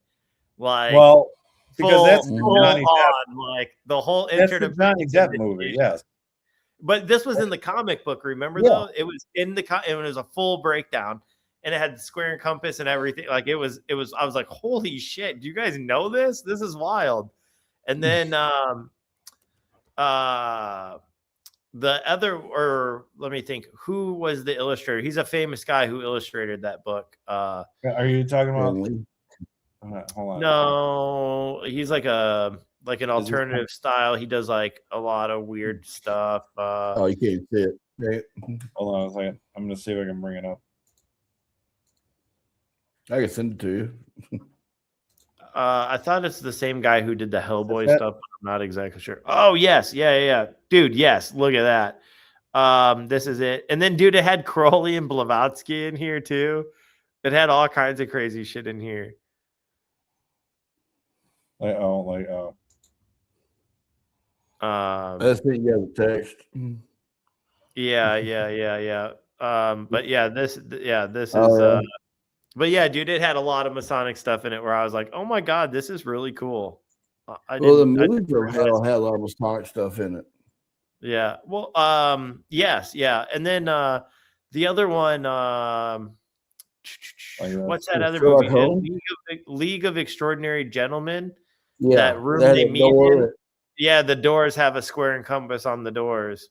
Like, well, because that's Johnny Depp. Like the whole intro to Johnny Depp movie, yes. But this was in the comic book, remember though? It was in the it was a full breakdown, and it had square and compass and everything. Like it was I was like, holy shit, do you guys know this? This is wild. And then the other, or let me think, who was the illustrator? He's a famous guy who illustrated that book. Are you talking about hold on. No, he's like an alternative style. He does like a lot of weird stuff. Oh, you can't see it. Right? Hold on a second. I'm gonna see if I can bring it up. I can send it to you. I thought it's the same guy who did the Hellboy stuff, but I'm not exactly sure. Oh, yes. Yeah. Dude, yes. Look at that. This is it. And then, dude, it had Crowley and Blavatsky in here, too. It had all kinds of crazy shit in here. I think you have the text. Yeah. But yeah, this is but yeah, dude, it had a lot of Masonic stuff in it where I was like, oh my God, this is really cool. The movie From Hell had a lot of Masonic stuff in it. Yeah. Well, yes, yeah. And then the other one, what's that other movie? League of Extraordinary Gentlemen. Yeah, that room they meet in. Yeah, the doors have a square and compass on the doors.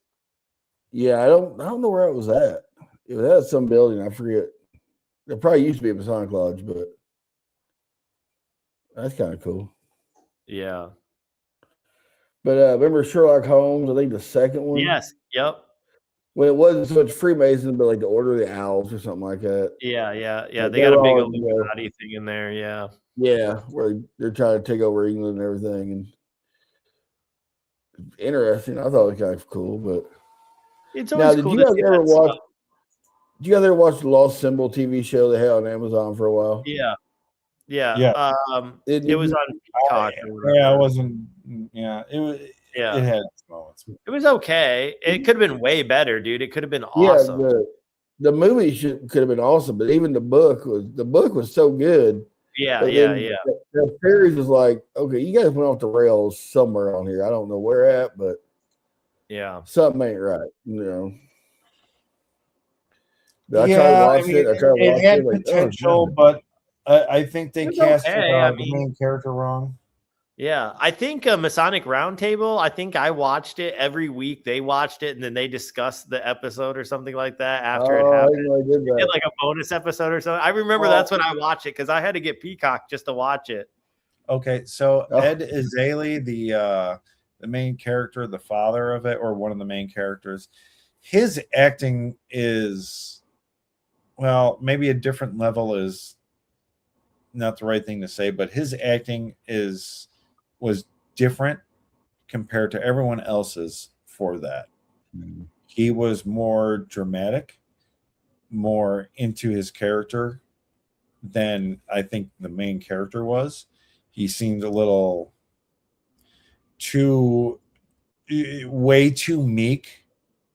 Yeah, I don't know where it was at. It was at some building, I forget. There probably used to be a Masonic Lodge, but that's kind of cool. Yeah. But remember Sherlock Holmes? I think the second one. Yes. Yep. When it wasn't so much Freemason, but like the Order of the Owls or something like that. Yeah. They got a big Illuminati thing in there. Yeah. Yeah, where they're trying to take over England and everything, and interesting. I thought it was kind of cool, but it's always now, cool. Did you guys ever watch the Lost Symbol TV show they had on Amazon for a while? Yeah. It was on Peacock. Yeah, it wasn't. Yeah, it was. Yeah, it had its moments. It was okay. It could have been way better, dude. It could have been awesome. Yeah, the movie could have been awesome, but even the book was so good. Yeah. The series was like, okay, you guys went off the rails somewhere on here. I don't know where at, but yeah, something ain't right. I tried to watch it. It had potential, but I think they cast the main character wrong. Yeah, I think a Masonic Roundtable, I think I watched it every week. They watched it and then they discussed the episode or something like that after it I happened. didn't know I did They did that. like a bonus episode or something. I remember that's when I watched it because I had to get Peacock just to watch it. Okay, so Oh. Ed Azalea, the main character, the father of it, or one of the main characters, his acting is, well, maybe a different level is not the right thing to say, but his acting was different compared to everyone else's for that. Mm. He was more dramatic, more into his character than I think the main character was. He seemed a little way too meek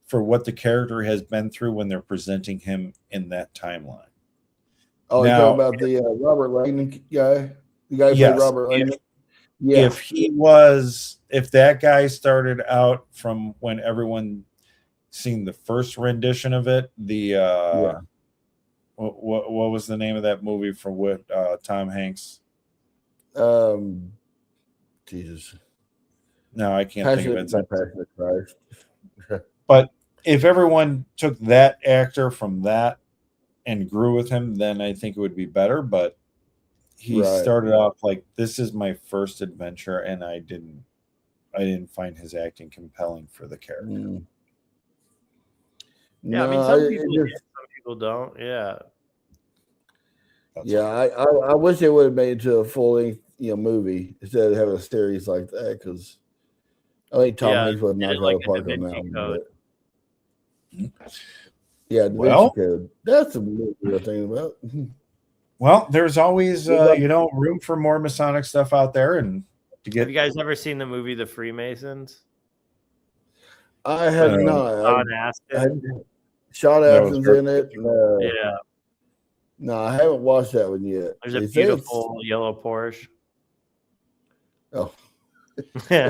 for what the character has been through when they're presenting him in that timeline. Oh, you're Now, talking about the Robert Langdon guy? The guy who yes, played Robert Langdon? If that guy started out from when everyone seen the first rendition of it, what was the name of that movie from with Tom Hanks? Jesus. No, I can't think of it. Passionate Christ. But if everyone took that actor from that and grew with him, then I think it would be better. But he started off like, this is my first adventure, and I didn't find his acting compelling for the character. Mm. Yeah, I mean, some people do, some people don't. Yeah. I wish they would have made it to a full length, movie instead of having a series like that, because I think Tom Hanks would not go apart on that one. Yeah, Da Vinci Code. That's a movie we're thinking about. Well, there's always room for more Masonic stuff out there, and to get. Have you guys ever seen the movie The Freemasons? I have not. Sean Astin. Sean Astin's in it. Yeah. No, I haven't watched that one yet. There's a beautiful yellow Porsche. Oh. They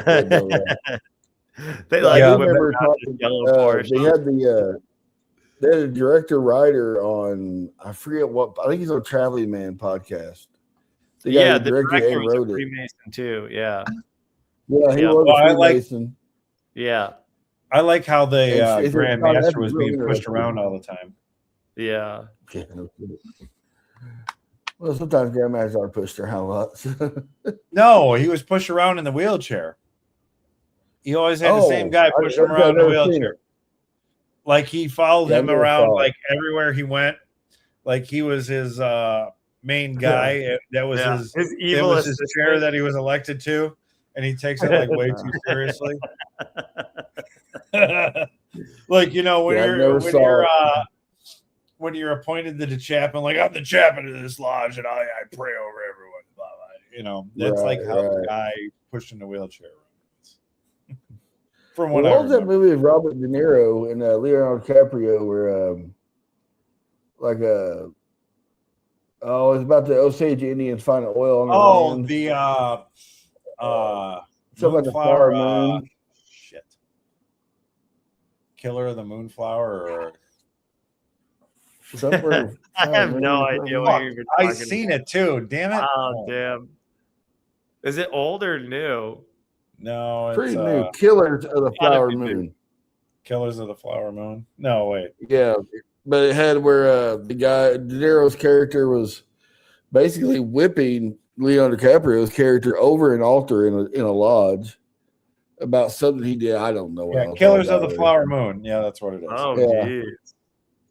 like I remember talking, yellow Porsche. They had a director writer on, I forget what, I think he's on Traveling Man podcast. The director was a Freemason too. Yeah. Yeah, he was a Freemason. Yeah. I like how the Grand Master was being pushed around all the time. Yeah. Well, sometimes Grand Masters are pushed around a lot. No, he was pushed around in the wheelchair. He always had the same guy pushing him around in the wheelchair. Like he followed him around like everywhere he went. Like he was his main guy. That was his chair that he was elected to, and he takes it like way too seriously. Like, when you're appointed to the chaplain, like, I'm the chaplain of this lodge and I pray over everyone. Blah, blah. That's like how the guy pushing the wheelchair around. From what was that movie of Robert De Niro and Leonardo DiCaprio where it's about the Osage Indians finding oil on the land. Something about the flower moon. Shit. Killer of the Moonflower or somewhere. I have no idea what you're talking about. I've seen it too. Damn it. Oh, damn. Is it old or new? No, it's pretty new. Killers of the Flower Moon. Killers of the Flower Moon. No, wait. Yeah, but it had where the guy De Niro's character was basically whipping Leonardo DiCaprio's character over an altar in a lodge about something he did. I don't know. Yeah, Killers of the Flower Moon. Yeah, that's what it is. Oh, geez.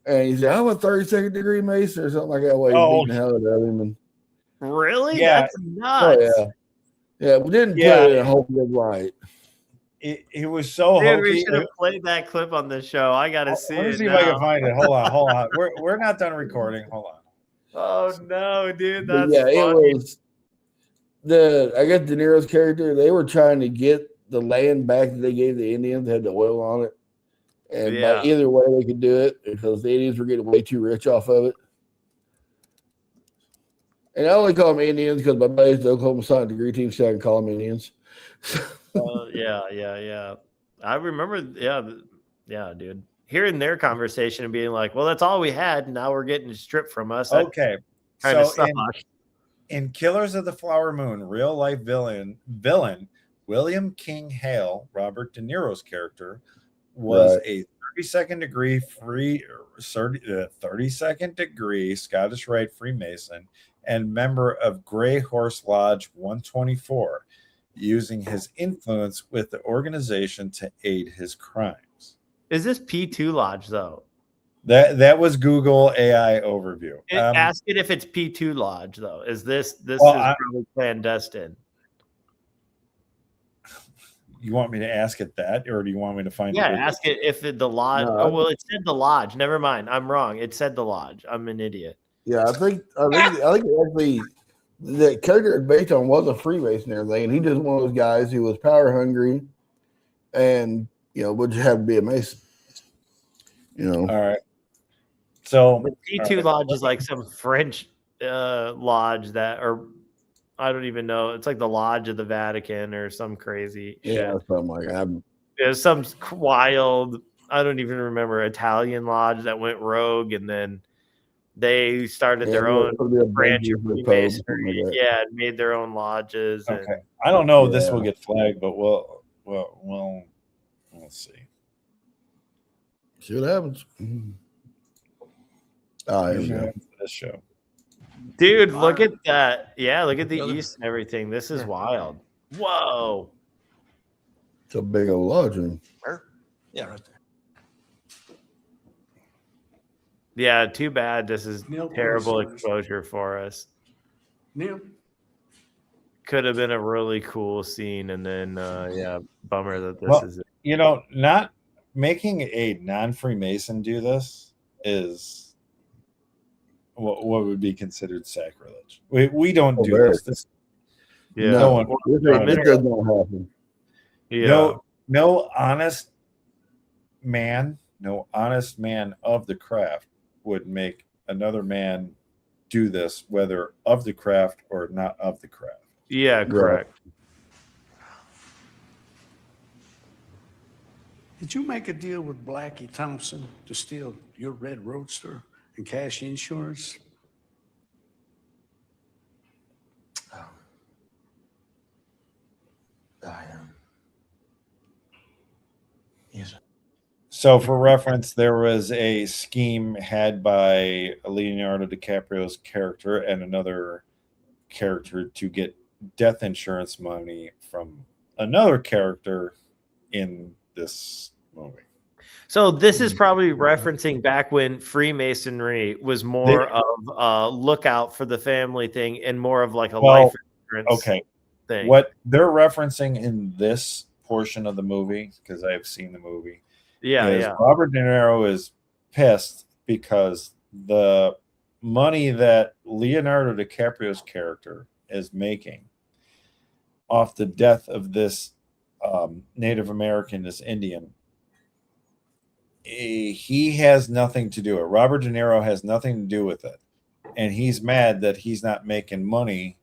And he said, I'm a 32nd degree Mason or something like that. Way beating the hell out of him. Really? Yeah. That's nuts. Oh, yeah. Yeah, we didn't put it in a whole good light. It was so Dude, hokey. we should have played that clip on the show. I gotta see it. Let me see now. if I can find it. Hold on. We're not done recording. Hold on. Oh no, dude, that's funny. it was I guess De Niro's character. They were trying to get the land back that they gave the Indians. They had the oil on it, and by either way they could do it because the Indians were getting way too rich off of it. And I only call them Indians because my buddies, the Oklahoma Masonic degree team, so I can call them Indians. Yeah. I remember, yeah, dude. Hearing their conversation and being like, well, that's all we had. And now we're getting stripped from us. Okay. In Killers of the Flower Moon, real life villain William King Hale, Robert De Niro's character, was a 32nd degree Scottish Rite Freemason and member of Grey Horse Lodge 124, using his influence with the organization to aid his crimes. Is this P2 Lodge though? That was Google AI overview. Ask it if it's P2 Lodge though. Is this probably clandestine? You want me to ask it that, or do you want me to find it? Yeah, ask it if the lodge. No, oh well, it said the lodge. Never mind, I'm wrong. It said the lodge. I'm an idiot. Yeah, I think actually the character it's based on was a Freemason and everything, and he just one of those guys who was power hungry, and would just have to be a Mason. All right. So P2 Lodge is like some French lodge that, or I don't even know. It's like the Lodge of the Vatican or some crazy shit. Something like that. There's some wild, I don't even remember, Italian lodge that went rogue, and then they started their own branch of Freemasonry. Yeah, and made their own lodges. Okay. I don't know if this will get flagged, but we'll see. See what happens. Oh, here we go. This show. Dude, look at that. Yeah, look at the east and everything. This is wild. Whoa. It's a big old lodge. Yeah, right there. Yeah, too bad this is terrible exposure for us. Neil. Could have been a really cool scene, and then bummer that this is it. Not making a non-Freemason do this is what would be considered sacrilege. We don't do this. Yeah, this does not happen. Yeah, no honest man of the craft would make another man do this, whether of the craft or not of the craft. Yeah, correct. Did you make a deal with Blackie Thompson to steal your red Roadster and cash insurance? Yes. So, for reference, there was a scheme had by Leonardo DiCaprio's character and another character to get death insurance money from another character in this movie. So this is probably referencing back when Freemasonry was more of a lookout for the family thing and more of like a life insurance thing. What they're referencing in this portion of the movie, because I have seen the movie, Robert De Niro is pissed because the money that Leonardo DiCaprio's character is making off the death of this Native American, this Indian, he has nothing to do with it. Robert De Niro has nothing to do with it. And he's mad that he's not making money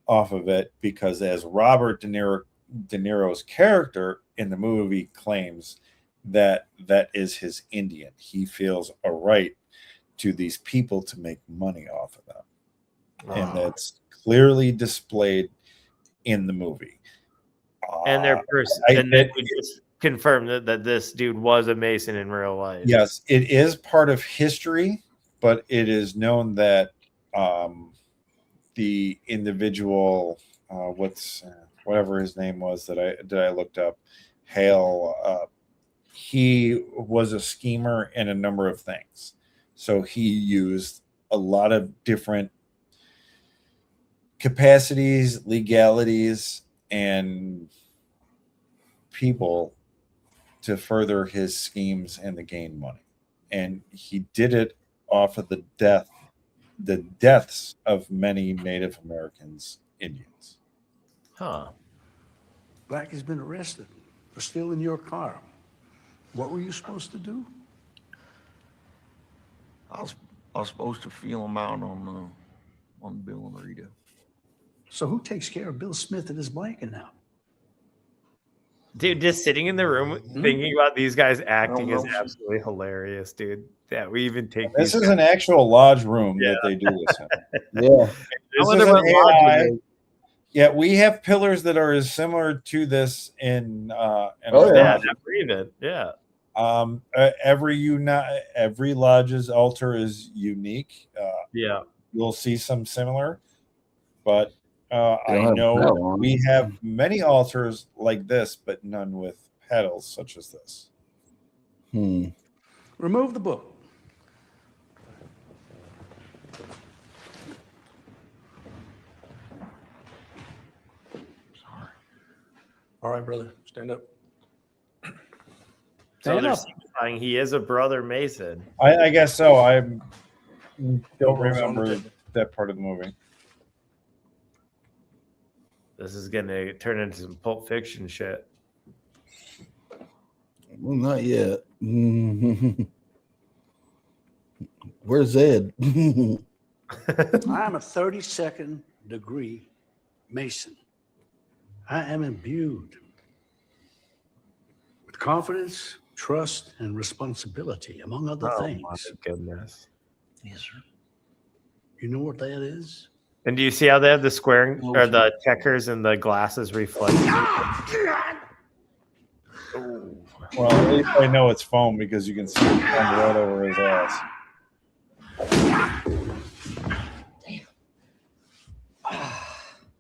off of it because, as Robert De Niro's character in the movie claims, that is his Indian. He feels a right to these people to make money off of them. And that's clearly displayed in the movie. And their person, and then we just confirmed that this dude was a Mason in real life. Yes, it is part of history, but it is known that the individual, whatever his name was that I looked up, Hale, he was a schemer in a number of things. So he used a lot of different capacities, legalities, and people to further his schemes and to gain money. And he did it off of the deaths of many Native Americans, Indians. Huh. Black has been arrested for stealing your car. What were you supposed to do? I was supposed to feel him out on Bill and Rita. So who takes care of Bill Smith and his blanket now? Dude, just sitting in the room thinking about these guys acting is absolutely hilarious, dude. That we even take This these is an actual lodge room that they do this in. Yeah. This isn't AI. Yeah, we have pillars that are as similar to this in our lodge. Yeah. Every lodge's altar is unique. Yeah. You'll see some similar, but I know we have many altars like this, but none with pedals such as this. Remove the book. Sorry. All right, brother. Stand up. So they're signifying he is a brother Mason. I guess so. I don't remember that part of the movie. This is going to turn into some Pulp Fiction shit. Well, not yet. Where's Ed? I am a 32nd degree Mason. I am imbued with confidence, trust, and responsibility, among other things. My goodness. Yes, sir. You know what that is? And do you see how they have the square or the checkers and the glasses reflecting? Well, at least I know it's foam because you can see it come right over his ass.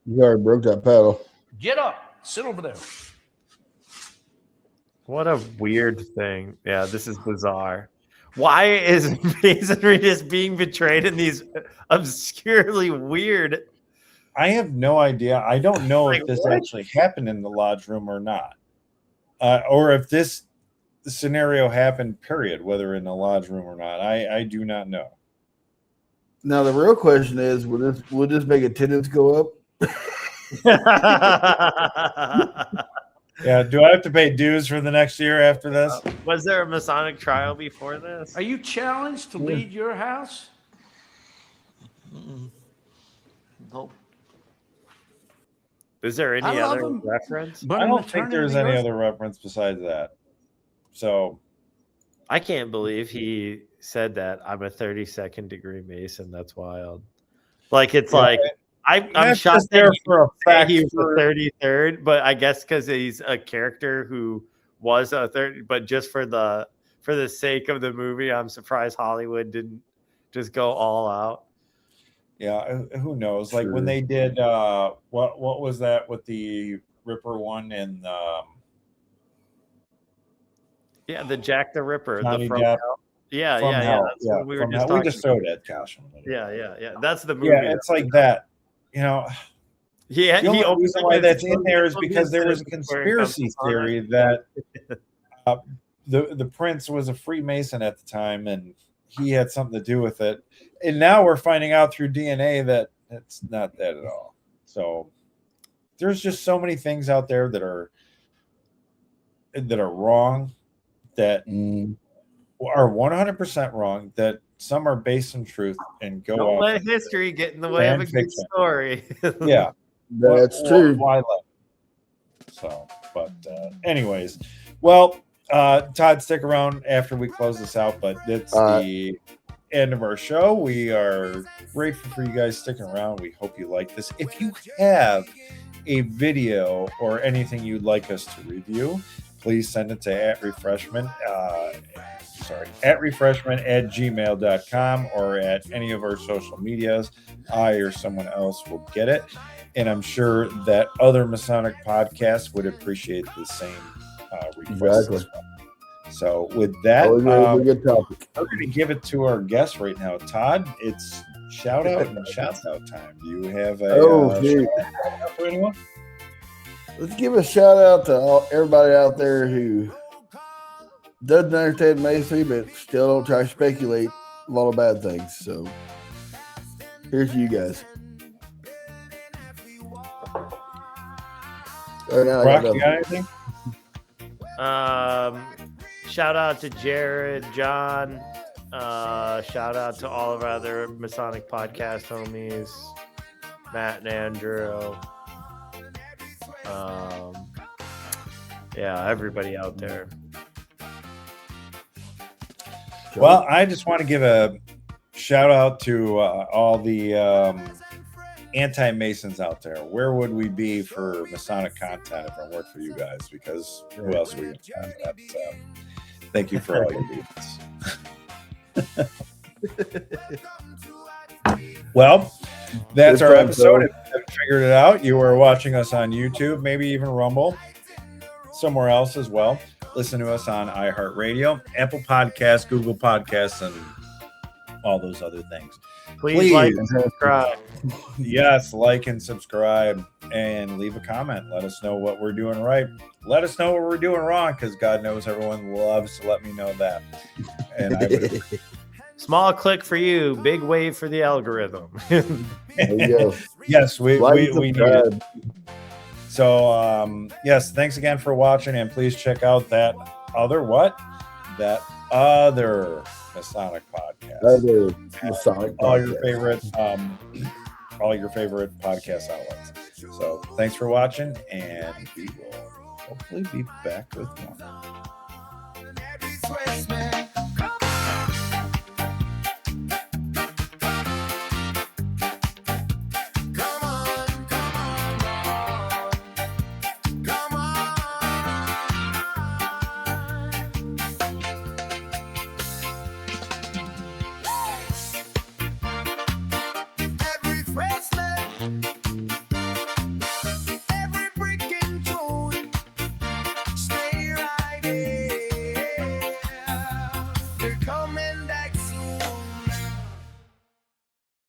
You already broke that paddle. Get up. Sit over there. What a weird thing. Yeah, this is bizarre. Why is Masonry just being betrayed in these obscurely weird? I have no idea. I don't know if this actually happened in the lodge room or not. Or if this scenario happened, period, whether in the lodge room or not. I do not know. Now, the real question is, will this make attendance go up? Yeah, do I have to pay dues for the next year after this? Was there a Masonic trial before this? Are you challenged to lead your house? Nope. Is there any other reference? I don't think there's any other reference besides that. So I can't believe he said that. I'm a 32nd degree Mason. That's wild. Like it's like I'm shocked that he was a 33rd, but I guess because he's a character who was a 30, but just for the sake of the movie, I'm surprised Hollywood didn't just go all out. Yeah, who knows? Like when they did what was that with the Ripper one and the Jack the Ripper, Johnny the From Depp. Hell. Yeah. That's what we were just talking. We just showed Ed Cash. Yeah. That's the movie. Yeah, it's like that. You know. Yeah, the only reason why that's in there is because there was a conspiracy theory that the prince was a Freemason at the time, and he had something to do with it. And now we're finding out through DNA that it's not that at all. So there's just so many things out there that are wrong, that are 100% wrong, that some are based in truth and go Don't off. let history get in the way of a good story. Yeah, that's true. Why let? So, but anyways, well, Todd, stick around after we close this out. But it's the end of our show. We are grateful for you guys sticking around. We hope you like this. If you have a video or anything you'd like us to review, please send it to @refreshment @refreshment@gmail.com or at any of our social medias. I or someone else will get it. And I'm sure that other Masonic podcasts would appreciate the same request. Exactly. So with that, good topic. We're going to give it to our guest right now. Todd, it's shout out and shout out time. Do you have a shout out for anyone? Let's give a shout out to everybody out there who doesn't understand Masonry, but still don't try to speculate a lot of bad things. So here's to you guys. Brock, you got anything? Shout out to Jared, John. Shout out to all of our other Masonic podcast homies, Matt and Andrew. Yeah, everybody out there. Well, I just want to give a shout out to all the anti-Masons out there. Where would we be for Masonic content if it weren't for you guys? Because who else we have? Thank you for all your deeds. Well, that's our episode. If you haven't figured it out, you are watching us on YouTube, maybe even Rumble, somewhere else as well. Listen to us on iHeartRadio, Apple Podcasts, Google Podcasts, and all those other things. Please like and subscribe. Yes, like and subscribe and leave a comment. Let us know what we're doing right. Let us know what we're doing wrong, because God knows everyone loves to let me know that. And I would small click for you, big wave for the algorithm. There you go. Yes, we need it. So, yes, thanks again for watching, and please check out that other Masonic podcast. All your favorite podcast outlets. So, thanks for watching, and we will hopefully be back with more.